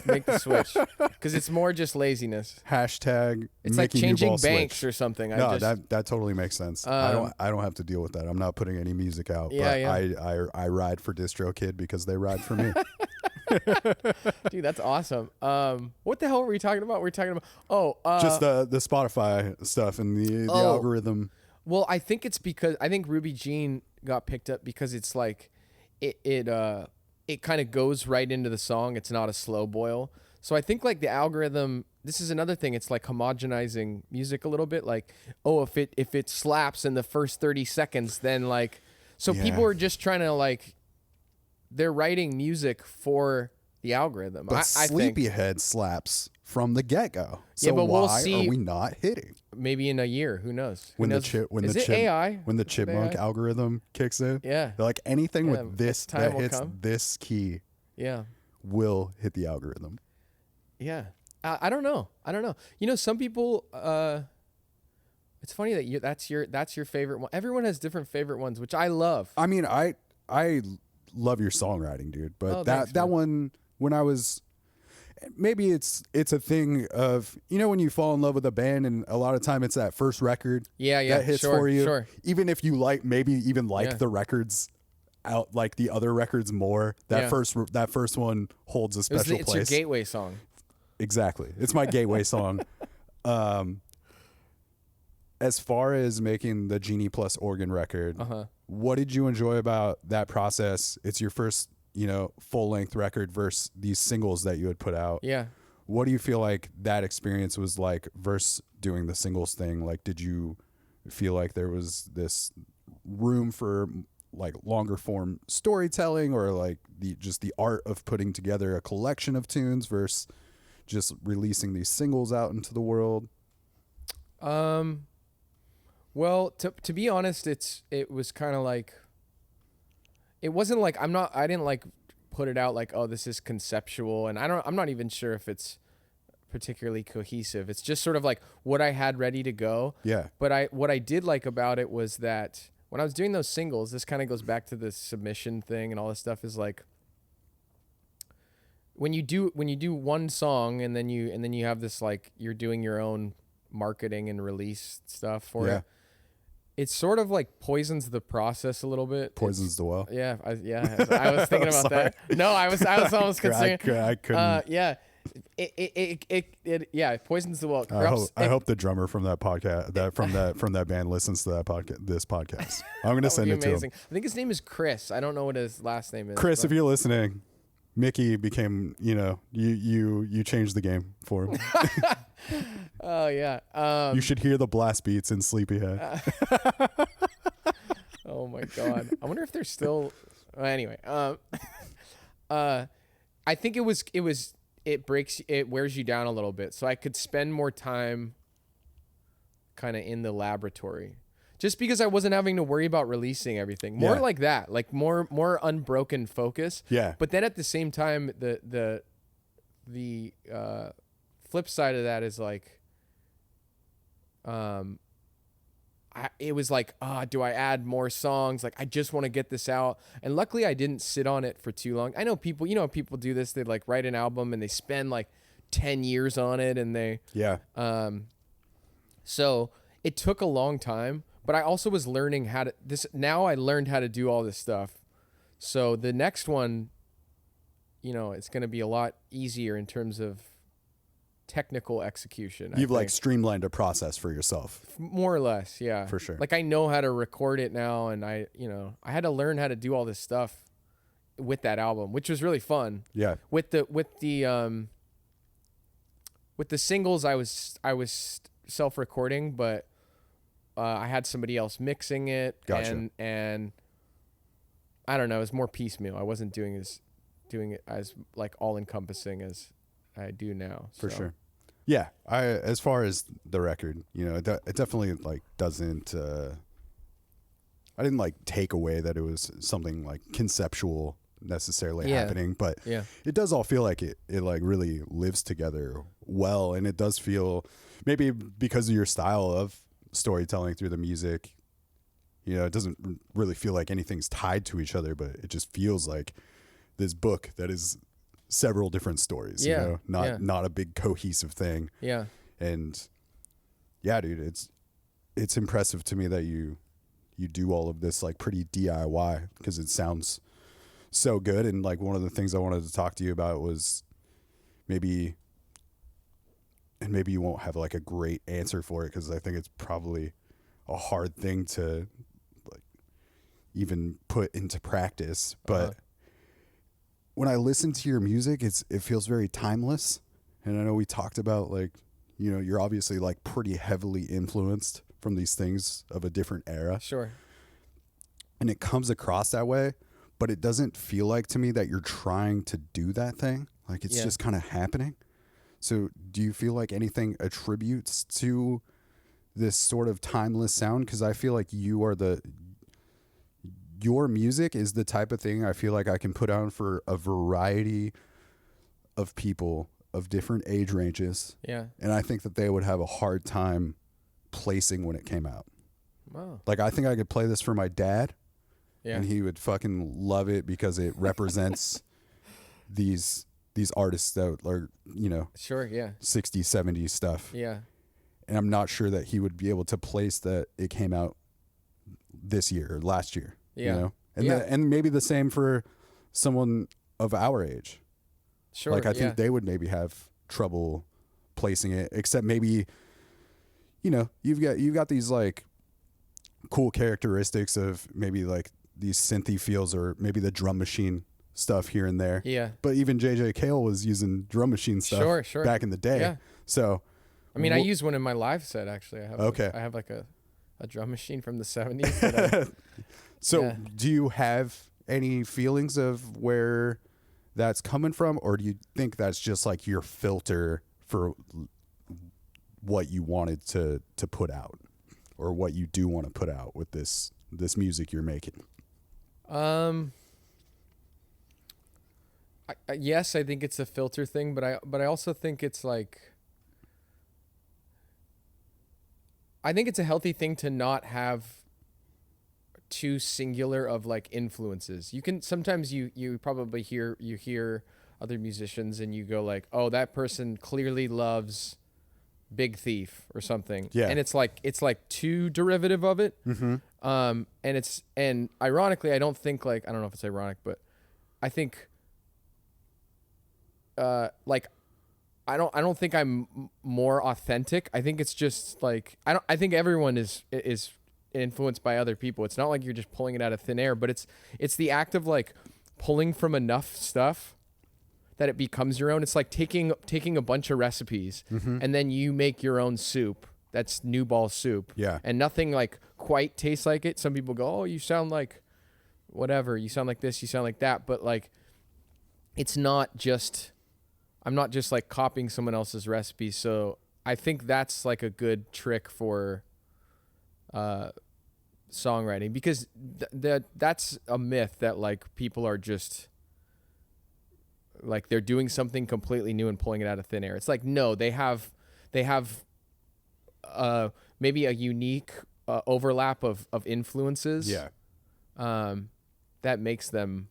Speaker 4: Make the switch. Because it's more just laziness.
Speaker 5: Hashtag
Speaker 4: It's
Speaker 5: Mickey
Speaker 4: like changing
Speaker 5: Newball
Speaker 4: banks
Speaker 5: switch.
Speaker 4: or something.
Speaker 5: No, that totally makes sense. I don't have to deal with that. I'm not putting any music out.
Speaker 4: Yeah,
Speaker 5: but I ride for DistroKid because they ride for me.
Speaker 4: Dude, that's awesome. What the hell were we talking about? We're talking about
Speaker 5: Just the Spotify stuff and the algorithm.
Speaker 4: Well, I think it's because I think Ruby Jean got picked up because it's like it kind of goes right into the song. It's not a slow boil. So I think like the algorithm, this is another thing. It's like homogenizing music a little bit. Like, if it slaps in the first 30 seconds, then like, so people are just trying to like, they're writing music for the algorithm.
Speaker 5: But
Speaker 4: I think
Speaker 5: Sleepyhead slaps from the get-go. So
Speaker 4: Yeah, but we'll
Speaker 5: why
Speaker 4: see-
Speaker 5: are we not hitting?
Speaker 4: maybe in a year, who knows?
Speaker 5: When
Speaker 4: Who
Speaker 5: the
Speaker 4: knows? Is it AI?
Speaker 5: when the
Speaker 4: Is it
Speaker 5: chipmunk
Speaker 4: AI?
Speaker 5: algorithm kicks in,
Speaker 4: Yeah.
Speaker 5: they're like anything
Speaker 4: Yeah,
Speaker 5: with this
Speaker 4: time
Speaker 5: that
Speaker 4: will
Speaker 5: hits
Speaker 4: come.
Speaker 5: this key
Speaker 4: Yeah.
Speaker 5: will hit the algorithm.
Speaker 4: Yeah. I don't know. You know, some people, it's funny that that's your favorite one. Everyone has different favorite ones, which I love.
Speaker 5: I mean, I love your songwriting, dude. But
Speaker 4: Oh,
Speaker 5: that
Speaker 4: thanks,
Speaker 5: that
Speaker 4: man.
Speaker 5: one, when I was, maybe it's a thing of, you know, when you fall in love with a band and a lot of time it's that first record
Speaker 4: Yeah,
Speaker 5: that hits
Speaker 4: sure,
Speaker 5: for you.
Speaker 4: sure.
Speaker 5: Even if you maybe even like
Speaker 4: Yeah.
Speaker 5: the records out, like the other records more, that
Speaker 4: Yeah.
Speaker 5: that first one holds a
Speaker 4: It's
Speaker 5: special
Speaker 4: your
Speaker 5: place.
Speaker 4: gateway song.
Speaker 5: Exactly. It's my gateway song. As far as making the Genie Plus organ record, what did you enjoy about that process? It's your first, you know, full-length record versus these singles that you had put out.
Speaker 4: Yeah.
Speaker 5: What do you feel like that experience was like versus doing the singles thing? Like, did you feel like there was this room for like longer form storytelling, or like just the art of putting together a collection of tunes versus just releasing these singles out into the world?
Speaker 4: Well, to be honest, it was kind of like, it wasn't like I didn't like put it out like, oh, this is conceptual, and I'm not even sure if it's particularly cohesive. It's just sort of like what I had ready to go.
Speaker 5: Yeah.
Speaker 4: But what I did like about it was that when I was doing those singles, this kind of goes back to the submission thing and all this stuff, is like, when you do one song and then you have this, like, you're doing your own marketing and release stuff for it. it sort of like poisons the process a little bit.
Speaker 5: Poisons the well.
Speaker 4: Yeah, I was thinking about that. No, I was almost concerned.
Speaker 5: I couldn't.
Speaker 4: Yeah, it poisons the well.
Speaker 5: I hope the drummer from that podcast, from that band, listens to this podcast. I'm gonna send it to him.
Speaker 4: I think his name is Chris. I don't know what his last name is.
Speaker 5: Chris, if you're listening, Mickey became, you changed the game for him.
Speaker 4: Oh yeah.
Speaker 5: You should hear the blast beats in Sleepyhead.
Speaker 4: Oh my god. I wonder if they're still. Anyway. I think it wears you down a little bit, so I could spend more time kind of in the laboratory, just because I wasn't having to worry about releasing everything. More like that, like more unbroken focus.
Speaker 5: Yeah.
Speaker 4: But then at the same time, the flip side of that is like, it was like, do I add more songs? Like, I just want to get this out. And luckily I didn't sit on it for too long. I know people, people do this. They like write an album and they spend like 10 years on it, and so it took a long time, but I also was learning now I learned how to do all this stuff. So the next one, it's going to be a lot easier in terms of technical execution.
Speaker 5: You've like streamlined a process for yourself.
Speaker 4: More or less, yeah.
Speaker 5: For sure.
Speaker 4: Like I know how to record it now, and I had to learn how to do all this stuff with that album, which was really fun.
Speaker 5: Yeah.
Speaker 4: With the singles, I was self-recording, but I had somebody else mixing it.
Speaker 5: Gotcha.
Speaker 4: And I don't know, it was more piecemeal. I wasn't doing it as like all-encompassing as I do now.
Speaker 5: For sure. Yeah. As far as the record, it definitely like doesn't, I didn't like take away that it was something like conceptual necessarily happening, but it does all feel like it like really lives together well. And it does feel, maybe because of your style of storytelling through the music, it doesn't really feel like anything's tied to each other, but it just feels like this book that is several different stories, not a big cohesive thing.
Speaker 4: Yeah.
Speaker 5: And yeah, dude, it's impressive to me that you do all of this like pretty DIY, because it sounds so good. And like one of the things I wanted to talk to you about was maybe you won't have like a great answer for it, because I think it's probably a hard thing to like even put into practice, but when I listen to your music, it feels very timeless. And I know we talked about like, you're obviously like pretty heavily influenced from these things of a different era.
Speaker 4: Sure.
Speaker 5: And it comes across that way, but it doesn't feel like to me that you're trying to do that thing. Like it's just kind of happening. So do you feel like anything attributes to this sort of timeless sound? Because I feel like your music is the type of thing I feel like I can put on for a variety of people of different age ranges.
Speaker 4: Yeah.
Speaker 5: And I think that they would have a hard time placing when it came out.
Speaker 4: Wow.
Speaker 5: Like I think I could play this for my dad, and
Speaker 4: Yeah.
Speaker 5: he would fucking love it because it represents these artists that are,
Speaker 4: Sure. Yeah.
Speaker 5: 60s, 70s stuff.
Speaker 4: Yeah.
Speaker 5: And I'm not sure that he would be able to place that it came out this year or last year.
Speaker 4: Yeah.
Speaker 5: And
Speaker 4: Yeah.
Speaker 5: and maybe the same for someone of our age.
Speaker 4: Sure.
Speaker 5: Like I think they would maybe have trouble placing it, except maybe, you've got these like cool characteristics of maybe like these synthy feels, or maybe the drum machine stuff here and there.
Speaker 4: Yeah.
Speaker 5: But even JJ Cale was using drum machine stuff
Speaker 4: Sure.
Speaker 5: back in the day.
Speaker 4: Yeah.
Speaker 5: So
Speaker 4: I mean, I use one in my live set actually. I have like a drum machine from the 70s. That
Speaker 5: So do you have any feelings of where that's coming from, or do you think that's just like your filter for what you wanted to put out, or what you do want to put out with this music you're making?
Speaker 4: Yes, I think it's a filter thing, but I also think it's like, I think it's a healthy thing to not have too singular of like influences. You can sometimes you probably hear other musicians and you go like, oh, that person clearly loves Big Thief or something.
Speaker 5: Yeah.
Speaker 4: And it's like too derivative of it. And ironically, I don't think like, I don't know if it's ironic, but I think like I don't think I'm more authentic. I think it's just like I think everyone is influenced by other people. It's not like you're just pulling it out of thin air, but it's the act of like pulling from enough stuff that it becomes your own. It's like taking a bunch of recipes and then you make your own soup. That's Newball soup.
Speaker 5: Yeah.
Speaker 4: And nothing like quite tastes like it. Some people go, "Oh, you sound like whatever. You sound like this, you sound like that." But like it's not just I'm not just like copying someone else's recipe. So I think that's like a good trick for songwriting, because that's a myth that like people are just like they're doing something completely new and pulling it out of thin air. It's like, no, they have maybe a unique overlap of influences.
Speaker 5: Yeah.
Speaker 4: That makes them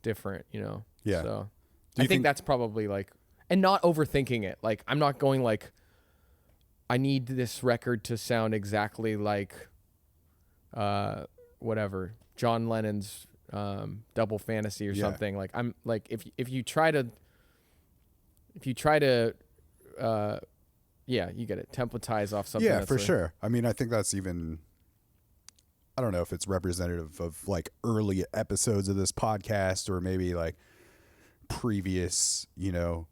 Speaker 4: different, you know?
Speaker 5: Yeah.
Speaker 4: So
Speaker 5: Do you
Speaker 4: I think that's probably like, and not overthinking it. Like, I'm not going like, I need this record to sound exactly like, whatever, John Lennon's Double Fantasy or something. Like, I'm like, if you try to, yeah, you get it, templatize off something.
Speaker 5: Yeah,
Speaker 4: that's
Speaker 5: for
Speaker 4: like,
Speaker 5: sure. I mean, I think that's even, I don't know if it's representative of like early episodes of this podcast or maybe like previous, you know,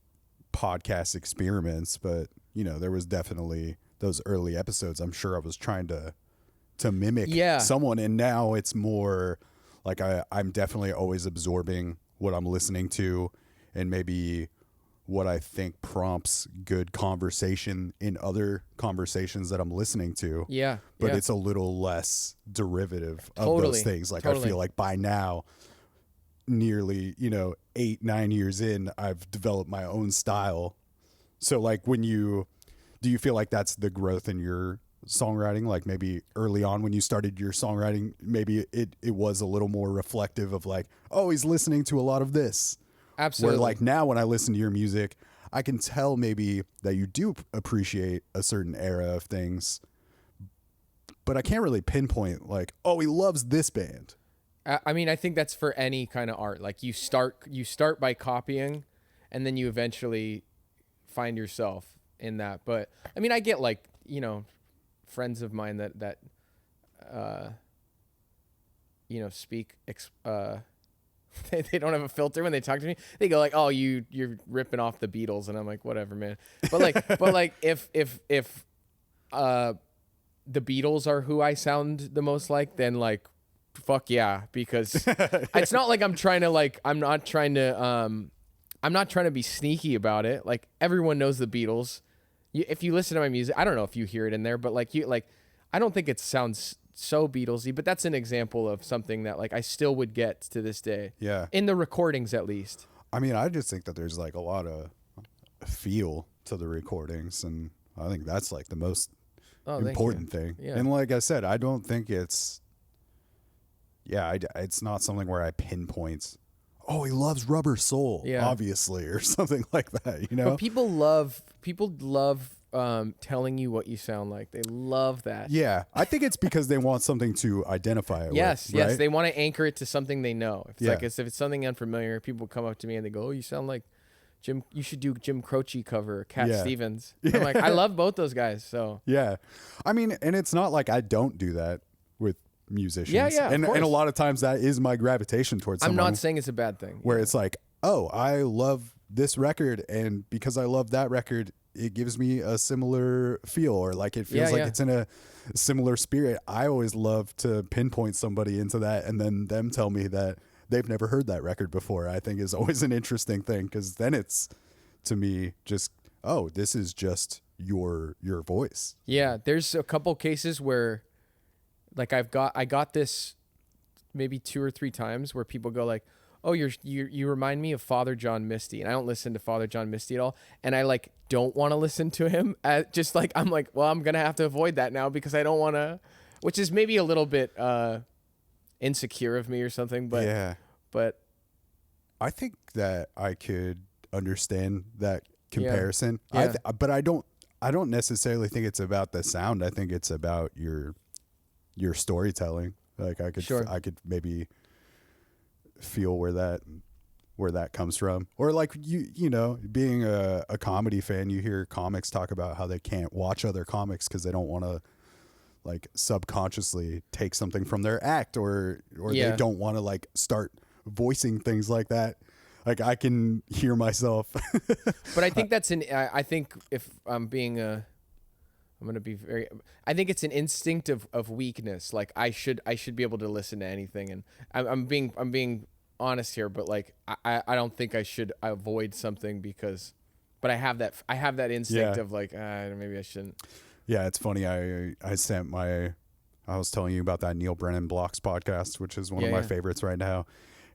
Speaker 5: podcast experiments, but you know, there was definitely those early episodes. I'm sure I was trying to mimic someone, and now it's more like I'm definitely always absorbing what I'm listening to and maybe what I think prompts good conversation in other conversations that I'm listening to.
Speaker 4: Yeah.
Speaker 5: But
Speaker 4: yeah.
Speaker 5: it's a little less derivative of
Speaker 4: Totally,
Speaker 5: those things. Like
Speaker 4: totally.
Speaker 5: I feel like by now, nearly, 8-9 years in, I've developed my own style. So like do you feel like that's the growth in your songwriting? Like maybe early on when you started your songwriting, maybe it was a little more reflective of like, oh, he's listening to a lot of this.
Speaker 4: Absolutely.
Speaker 5: Where like now when I listen to your music, I can tell maybe that you do appreciate a certain era of things, but I can't really pinpoint like, oh, he loves this band.
Speaker 4: I mean, I think that's for any kind of art. Like you start by copying, and then you eventually find yourself in that. But I mean, I get like, friends of mine that speak they don't have a filter when they talk to me. They go like, "Oh, you're ripping off the Beatles," and I'm like, "Whatever, man." But like, if the Beatles are who I sound the most like, then like, fuck yeah, because it's not like I'm not trying to be sneaky about it. Like everyone knows the Beatles. If you listen to my music, I don't know if you hear it in there, but I don't think it sounds so Beatlesy, but that's an example of something that like I still would get to this day.
Speaker 5: Yeah.
Speaker 4: In the recordings, at least.
Speaker 5: I mean, I just think that there's like a lot of feel to the recordings, and I think that's like the most important thing.
Speaker 4: Yeah.
Speaker 5: And like I said, I don't think it's not something where I pinpoint, oh, he loves Rubber Soul, obviously, or something like that,
Speaker 4: But people love telling you what you sound like. They love that.
Speaker 5: Yeah, I think it's because they want something to identify it
Speaker 4: yes,
Speaker 5: with.
Speaker 4: Yes,
Speaker 5: right?
Speaker 4: they want to anchor it to something they know. If it's something unfamiliar, people come up to me and they go, "Oh, you sound like Jim. You should do Jim Croce cover, Cat Stevens." I'm like, I love both those guys. So
Speaker 5: yeah, I mean, and it's not like I don't do that with musicians.
Speaker 4: Yeah,
Speaker 5: and
Speaker 4: of course.
Speaker 5: a lot of times that is my gravitation towards
Speaker 4: I'm
Speaker 5: someone.
Speaker 4: not saying it's a bad thing.
Speaker 5: Where it's like, oh, I love this record, and because I love that record, it gives me a similar feel, or like it feels like it's in a similar spirit. I always love to pinpoint somebody into that, and then them tell me that they've never heard that record before. I think is always an interesting thing, because then it's, to me, just, oh, this is just your voice.
Speaker 4: Yeah, there's a couple cases where like I got this maybe 2 or 3 times where people go like, "Oh, you remind me of Father John Misty," and I don't listen to Father John Misty at all, and I like don't want to listen to him. Just like I'm like, well, I'm gonna have to avoid that now because I don't want to, which is maybe a little bit insecure of me or something. But but
Speaker 5: I think that I could understand that comparison.
Speaker 4: Yeah.
Speaker 5: But I don't. I don't necessarily think it's about the sound. I think it's about your storytelling. Like I could maybe feel where that comes from. Or like you know, being a comedy fan, you hear comics talk about how they can't watch other comics because they don't want to like subconsciously take something from their act, or they don't want to like start voicing things like that. Like I can hear myself.
Speaker 4: But I think I think if I'm being I'm going to be I think it's an instinct of weakness. Like I should be able to listen to anything. And I'm being honest here, but like, I don't think I should avoid something but I have that instinct of like, maybe I shouldn't.
Speaker 5: Yeah. It's funny. I was telling you about that Neil Brennan Blocks podcast, which is one of my favorites right now.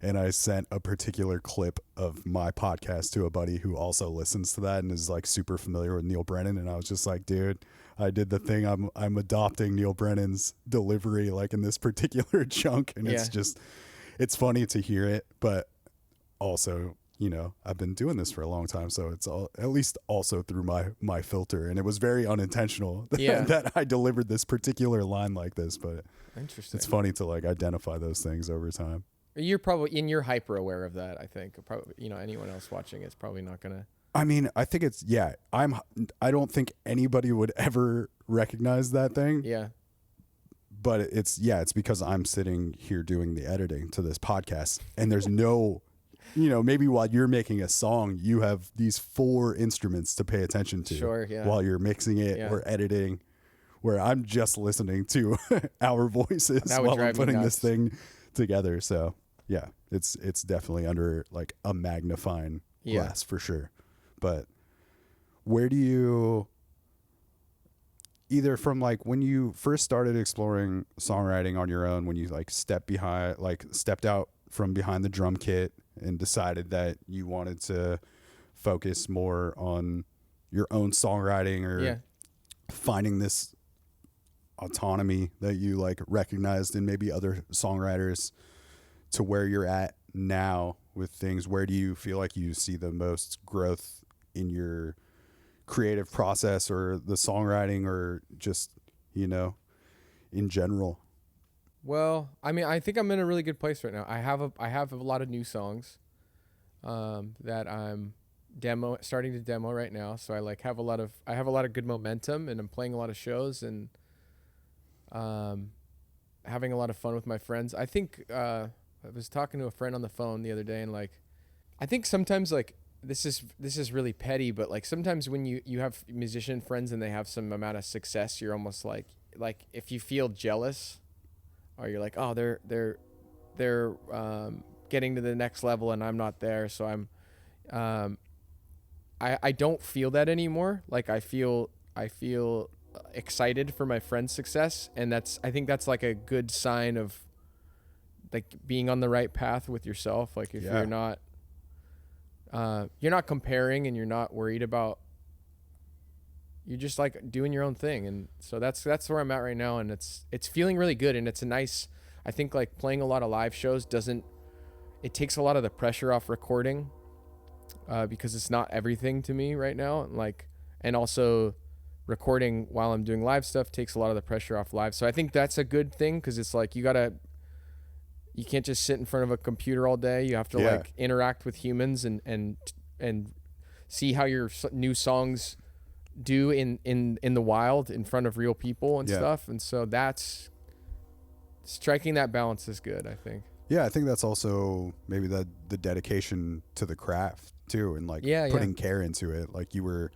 Speaker 5: And I sent a particular clip of my podcast to a buddy who also listens to that and is like super familiar with Neil Brennan. And I was just like, dude, I did the thing. I'm adopting Neil Brennan's delivery, like in this particular chunk. And it's funny to hear it, but also, you know, I've been doing this for a long time. So it's at least also through my filter. And it was very unintentional that I delivered this particular line like this, but
Speaker 4: interesting. It's
Speaker 5: funny to like identify those things over time.
Speaker 4: You're hyper aware of that. I think probably, you know, anyone else watching it's probably not gonna.
Speaker 5: I mean, I think it's I don't think anybody would ever recognize that thing.
Speaker 4: Yeah.
Speaker 5: But it's because I'm sitting here doing the editing to this podcast, and there's no, you know, maybe while you're making a song, you have these 4 instruments to pay attention to.
Speaker 4: Sure. Yeah.
Speaker 5: While you're mixing it or editing, where I'm just listening to our voices while I'm putting this thing together. So. Yeah, it's definitely under like a magnifying glass for sure. But where do you, either from like when you first started exploring songwriting on your own, when you like stepped out from behind the drum kit and decided that you wanted to focus more on your own songwriting or finding this autonomy that you like recognized in maybe other songwriters, to where you're at now with things, where do you feel like you see the most growth in your creative process or the songwriting, or just, you know, in general?
Speaker 4: Well, I mean, I think I'm in a really good place right now. I have a lot of new songs that I'm starting to demo right now. So I have a lot of good momentum, and I'm playing a lot of shows and having a lot of fun with my friends. I think I was talking to a friend on the phone the other day, and like, I think sometimes like this is really petty, but like sometimes when you have musician friends and they have some amount of success, you're almost like if you feel jealous, or you're like, oh, they're getting to the next level and I'm not there, so I don't feel that anymore. Like I feel excited for my friend's success, and I think that's like a good sign of like being on the right path with yourself. Like if you're not comparing, and you're not worried about, you're just like doing your own thing. And so that's where I'm at right now. And it's feeling really good. And it's a nice, I think like playing a lot of live shows it takes a lot of the pressure off recording, because it's not everything to me right now. And also recording while I'm doing live stuff takes a lot of the pressure off live. So I think that's a good thing, 'cause it's like, you can't just sit in front of a computer all day. You have to like interact with humans and see how your new songs do in the wild in front of real people and stuff. And so that's striking that balance is good, I think.
Speaker 5: Yeah. I think that's also maybe the dedication to the craft too. And like putting care into it. Like you were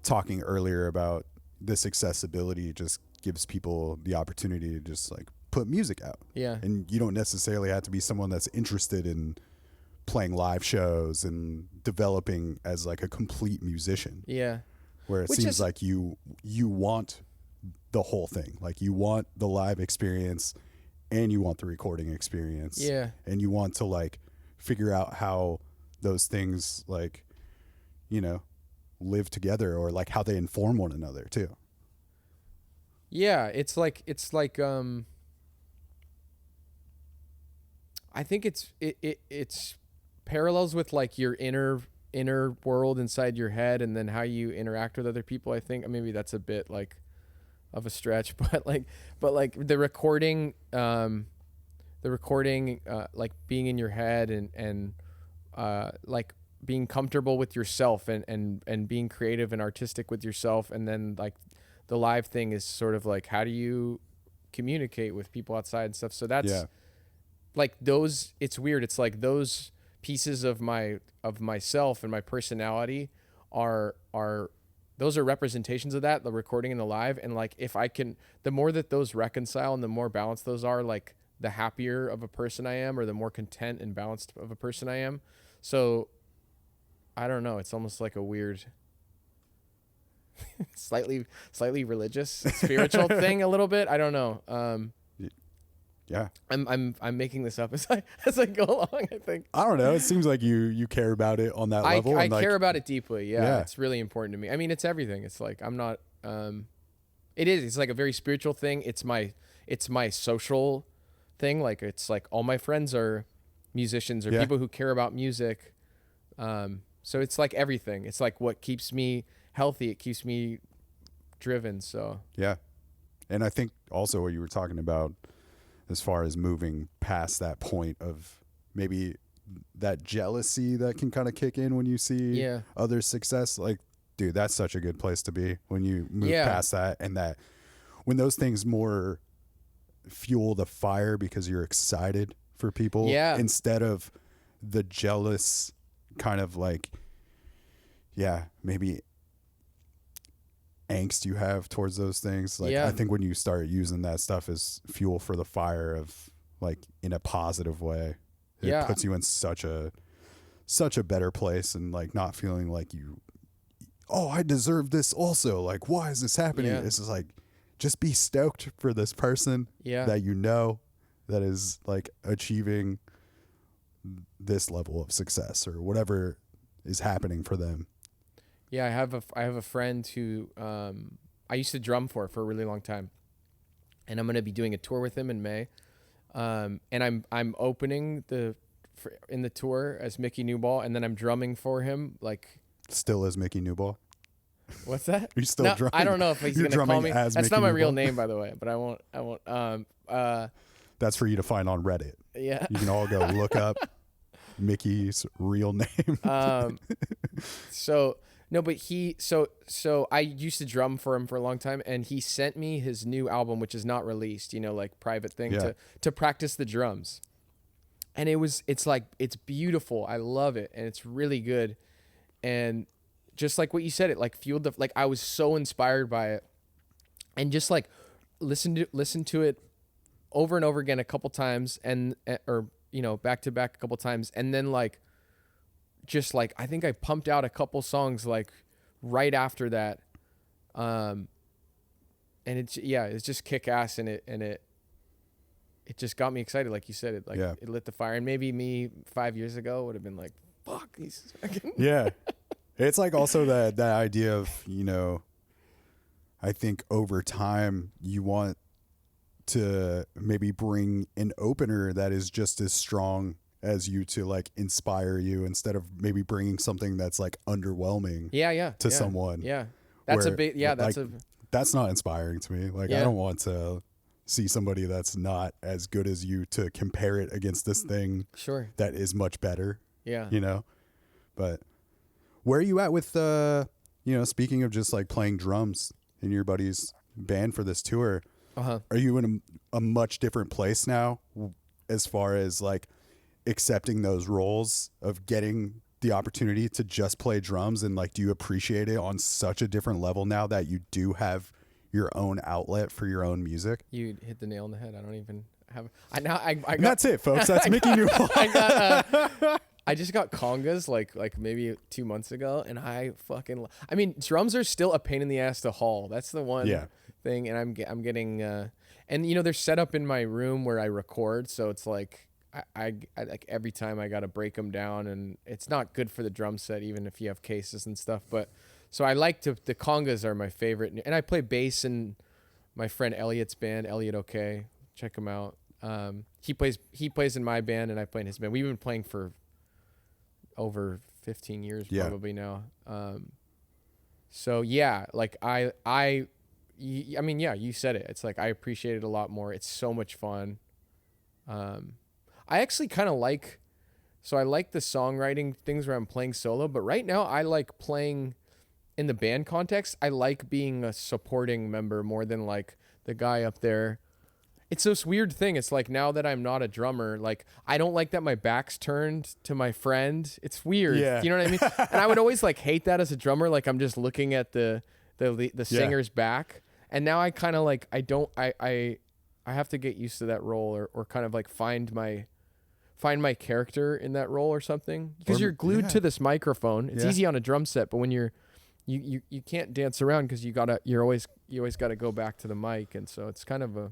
Speaker 5: talking earlier about this accessibility just gives people the opportunity to just like put music out.
Speaker 4: Yeah.
Speaker 5: And you don't necessarily have to be someone that's interested in playing live shows and developing as like a complete musician.
Speaker 4: Yeah.
Speaker 5: Where it seems like you want the whole thing. Like you want the live experience and you want the recording experience.
Speaker 4: Yeah.
Speaker 5: And you want to like figure out how those things like, you know, live together, or like how they inform one another too.
Speaker 4: Yeah. It's like I think it's parallels with like your inner inner world inside your head and then how you interact with other people. I think maybe that's a bit like of a stretch, but like the recording, like being in your head and like being comfortable with yourself and being creative and artistic with yourself. And then like the live thing is sort of like, how do you communicate with people outside and stuff? So that's like those, it's weird. It's like those pieces of myself and my personality are those are representations of that, the recording and the live. And like, if I can, the more that those reconcile and the more balanced those are, like the happier of a person I am, or the more content and balanced of a person I am. So I don't know. It's almost like a weird, slightly religious, spiritual thing a little bit. I don't know.
Speaker 5: Yeah.
Speaker 4: I'm making this up as I go along, I think.
Speaker 5: I don't know. It seems like you care about it on that level.
Speaker 4: I care about it deeply. Yeah. It's really important to me. I mean, it's everything. It's like, I'm not, it's like a very spiritual thing. It's my social thing. Like, it's like all my friends are musicians or people who care about music. So it's like everything. It's like what keeps me healthy. It keeps me driven. So
Speaker 5: yeah. And I think also what you were talking about as far as moving past that point of maybe that jealousy that can kind of kick in when you see other success. Like, dude, that's such a good place to be when you move past that, and that when those things more fuel the fire because you're excited for people instead of the jealous kind of like, maybe angst you have towards those things. Like, I think when you start using that stuff as fuel for the fire of like in a positive way, it puts you in such a better place, and like not feeling like I deserve this also. Like, why is this happening? It's just like, just be stoked for this person that you know that is like achieving this level of success or whatever is happening for them.
Speaker 4: Yeah, I have a friend who I used to drum for a really long time, and I'm going to be doing a tour with him in May. And I'm opening in the tour as Mickey Newball, and then I'm drumming for him, like
Speaker 5: still as Mickey Newball.
Speaker 4: What's that?
Speaker 5: You're still drumming.
Speaker 4: I don't know if he's going to call me. That's
Speaker 5: Mickey
Speaker 4: not my
Speaker 5: Newball.
Speaker 4: real name, by the way. But I won't.
Speaker 5: That's for you to find on Reddit.
Speaker 4: Yeah,
Speaker 5: you can all go look up Mickey's real name.
Speaker 4: So. No, but so I used to drum for him for a long time, and he sent me his new album, which is not released, like private thing to practice the drums. And it's beautiful. I love it. And it's really good. And just like what you said, it like fueled like I was so inspired by it, and just like listen to it over and over again a couple times, and, or, back to back a couple times. And then like, just like, I think I pumped out a couple songs like right after that. And it's just kick ass, and it just got me excited. Like you said, it lit the fire. And maybe me 5 years ago would have been like, fuck these.
Speaker 5: Yeah. It's like also that idea of, I think over time you want to maybe bring an opener that is just as strong as you to like inspire you, instead of maybe bringing something that's like underwhelming to someone.
Speaker 4: Yeah. That's
Speaker 5: that's not inspiring to me. Like, I don't want to see somebody that's not as good as you to compare it against this thing that is much better.
Speaker 4: Yeah.
Speaker 5: But where are you at with speaking of just like playing drums in your buddy's band for this tour, are you in a much different place now as far as like accepting those roles of getting the opportunity to just play drums, and like, do you appreciate it on such a different level now that you do have your own outlet for your own music?
Speaker 4: You hit the nail on the head. I don't even have. I got,
Speaker 5: that's it, folks. That's Mickey Newball.
Speaker 4: I just got congas like maybe 2 months ago, and I mean, drums are still a pain in the ass to haul. That's the one thing, and I'm getting and they're set up in my room where I record, so it's like I like every time I got to break them down, and it's not good for the drum set, even if you have cases and stuff. But so I like the congas are my favorite, and I play bass in my friend Elliot's band, Elliot OK. Check him out. He plays in my band, and I play in his band. We've been playing for over 15 years
Speaker 5: Yeah.
Speaker 4: probably now. So yeah, like I mean, yeah, you said it. It's like I appreciate it a lot more. It's so much fun. I actually kind of like, so I like the songwriting things where I'm playing solo, but right now I like playing in the band context. I like being a supporting member more than like the guy up there. It's this weird thing. It's like now that I'm not a drummer, like I don't like that my back's turned to my friend. It's weird.
Speaker 5: Yeah.
Speaker 4: You know what I mean? And I would always like hate that as a drummer. Like I'm just looking at the singer's back. And now I kind of like, I have to get used to that role or kind of like find my character in that role or something, because you're glued to this microphone. It's easy on a drum set, but when you can't dance around because you always got to go back to the mic. And so it's kind of a,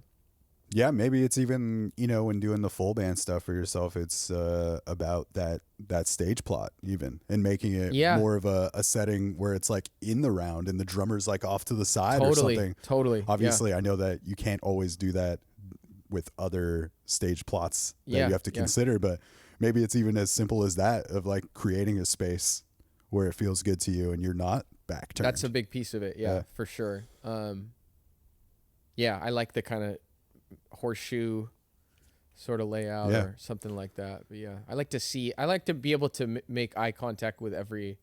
Speaker 5: Yeah, maybe it's even, when doing the full band stuff for yourself, it's about that stage plot even, and making it more of a setting where it's like in the round and the drummer's like off to the side or something.
Speaker 4: Totally.
Speaker 5: Obviously, I know that you can't always do that with other stage plots that you have to consider, but maybe it's even as simple as that, of like creating a space where it feels good to you and you're not back turned.
Speaker 4: That's a big piece of it. Yeah. For sure. I like the kind of horseshoe sort of layout or something like that. But yeah, I like to be able to make eye contact with every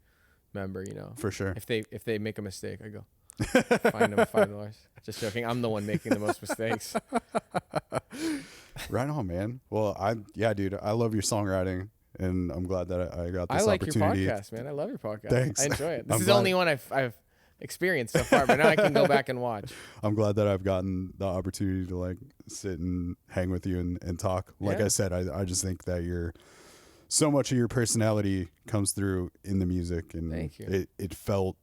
Speaker 4: member,
Speaker 5: For sure.
Speaker 4: If they make a mistake, I go find them $5. Just joking. I'm the one making the most mistakes.
Speaker 5: Right on, man. Well, dude, I love your songwriting, and I'm glad that I got this opportunity.
Speaker 4: Your podcast, man. I love your podcast.
Speaker 5: Thanks.
Speaker 4: I enjoy it. This is the only one I've experienced so far, but now I can go back and watch.
Speaker 5: I'm glad that I've gotten the opportunity to like sit and hang with you and talk. Like I said, I just think that so much of your personality comes through in the music, and
Speaker 4: thank you.
Speaker 5: It felt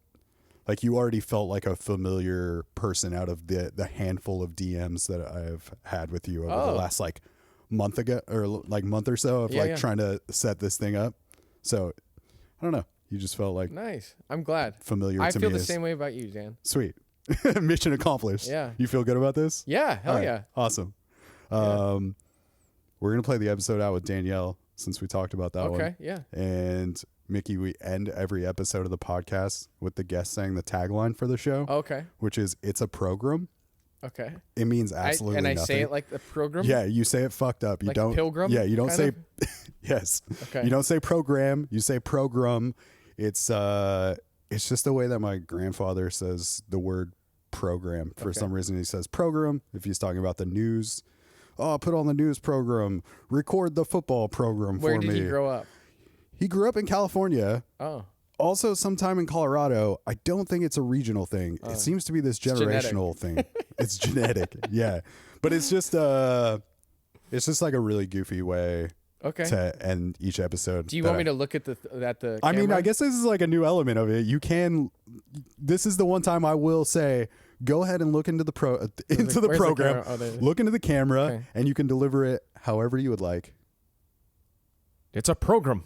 Speaker 5: like you already felt like a familiar person out of the handful of DMs that I've had with you over the last like month or so of trying to set this thing up. So I don't know. You just felt like
Speaker 4: nice. I'm glad.
Speaker 5: Familiar
Speaker 4: I
Speaker 5: to me.
Speaker 4: feel the same way about you, Dan.
Speaker 5: Sweet. Mission accomplished.
Speaker 4: Yeah.
Speaker 5: You feel good about this?
Speaker 4: Yeah. Hell yeah.
Speaker 5: Awesome. We're going to play the episode out with Danielle, since we talked about that one.
Speaker 4: Okay. Yeah.
Speaker 5: And Mickey, we end every episode of the podcast with the guest saying the tagline for the show.
Speaker 4: Okay.
Speaker 5: Which is, it's a program.
Speaker 4: Okay.
Speaker 5: It means absolutely nothing.
Speaker 4: And I say it like the program?
Speaker 5: Yeah, you say it fucked up. You
Speaker 4: like
Speaker 5: don't.
Speaker 4: Pilgrim?
Speaker 5: Yeah, you don't say. Yes.
Speaker 4: Okay.
Speaker 5: You don't say program. You say program. It's just the way that my grandfather says the word program. For some reason, he says program if he's talking about the news. Oh, put on the news program. Record the football program for me.
Speaker 4: Where did he grow up?
Speaker 5: He grew up in California.
Speaker 4: Oh.
Speaker 5: Also, sometime in Colorado. I don't think it's a regional thing. It seems to be this generational thing. It's genetic. Yeah. But it's just like a really goofy way to end each episode.
Speaker 4: Do you want me to look at the
Speaker 5: I mean,
Speaker 4: camera?
Speaker 5: I guess this is like a new element of it. This is the one time I will say, go ahead and look into the program. Look into the camera, and you can deliver it however you would like.
Speaker 4: It's a program.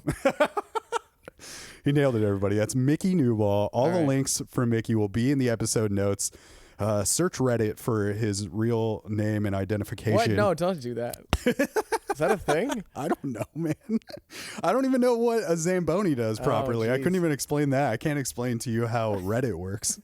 Speaker 5: He nailed it, everybody. That's Mickey Newball. All the links for Mickey will be in the episode notes. Search Reddit for his real name and identification.
Speaker 4: What? No, don't do that. Is that a thing?
Speaker 5: I don't know, man. I don't even know what a Zamboni does properly. I couldn't even explain that. I can't explain to you how Reddit works.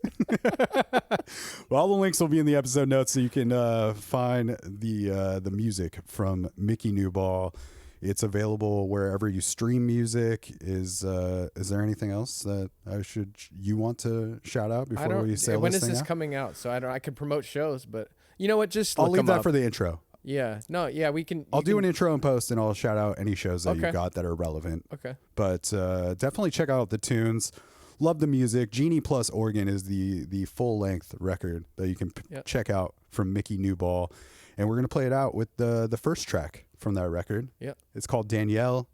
Speaker 5: Well, all the links will be in the episode notes, so you can find the music from Mickey Newball. It's available wherever you stream music. Is there anything else that you want to shout out before we say
Speaker 4: when is this coming out? So I could promote shows, but you know what? Just
Speaker 5: I'll leave that for the intro.
Speaker 4: Yeah. No. Yeah. We can.
Speaker 5: I'll do an intro and post, and I'll shout out any shows that you've got that are relevant.
Speaker 4: Okay.
Speaker 5: But definitely check out the tunes. Love the music. Genie Plus Organ is the full length record that you can check out from Mickey Newball, and we're gonna play it out with the first track from that record.
Speaker 4: Yeah.
Speaker 5: It's called Danielle,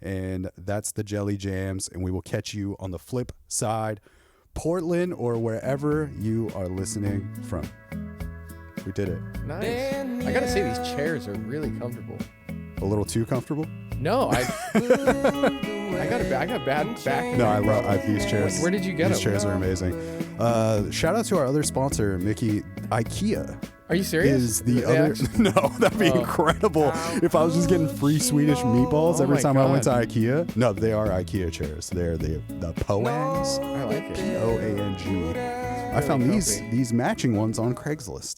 Speaker 5: and that's the Jelly Jams, and we will catch you on the flip side, Portland or wherever you are listening from. We did it.
Speaker 4: Nice. I gotta say, these chairs are really comfortable.
Speaker 5: A little too comfortable?
Speaker 4: No, I got bad back.
Speaker 5: No, I love these chairs.
Speaker 4: Where did you get them?
Speaker 5: These chairs are amazing. Shout out to our other sponsor, Mickey, IKEA.
Speaker 4: Are you serious?
Speaker 5: Is the
Speaker 4: They
Speaker 5: other
Speaker 4: actually-
Speaker 5: no, that'd be incredible if I was just getting free Swedish meatballs
Speaker 4: Oh
Speaker 5: every
Speaker 4: my
Speaker 5: time I went to
Speaker 4: God.
Speaker 5: IKEA. No, they are IKEA chairs. They're the Poangs.
Speaker 4: I like it.
Speaker 5: Poang. I found
Speaker 4: Really
Speaker 5: these matching ones on Craigslist.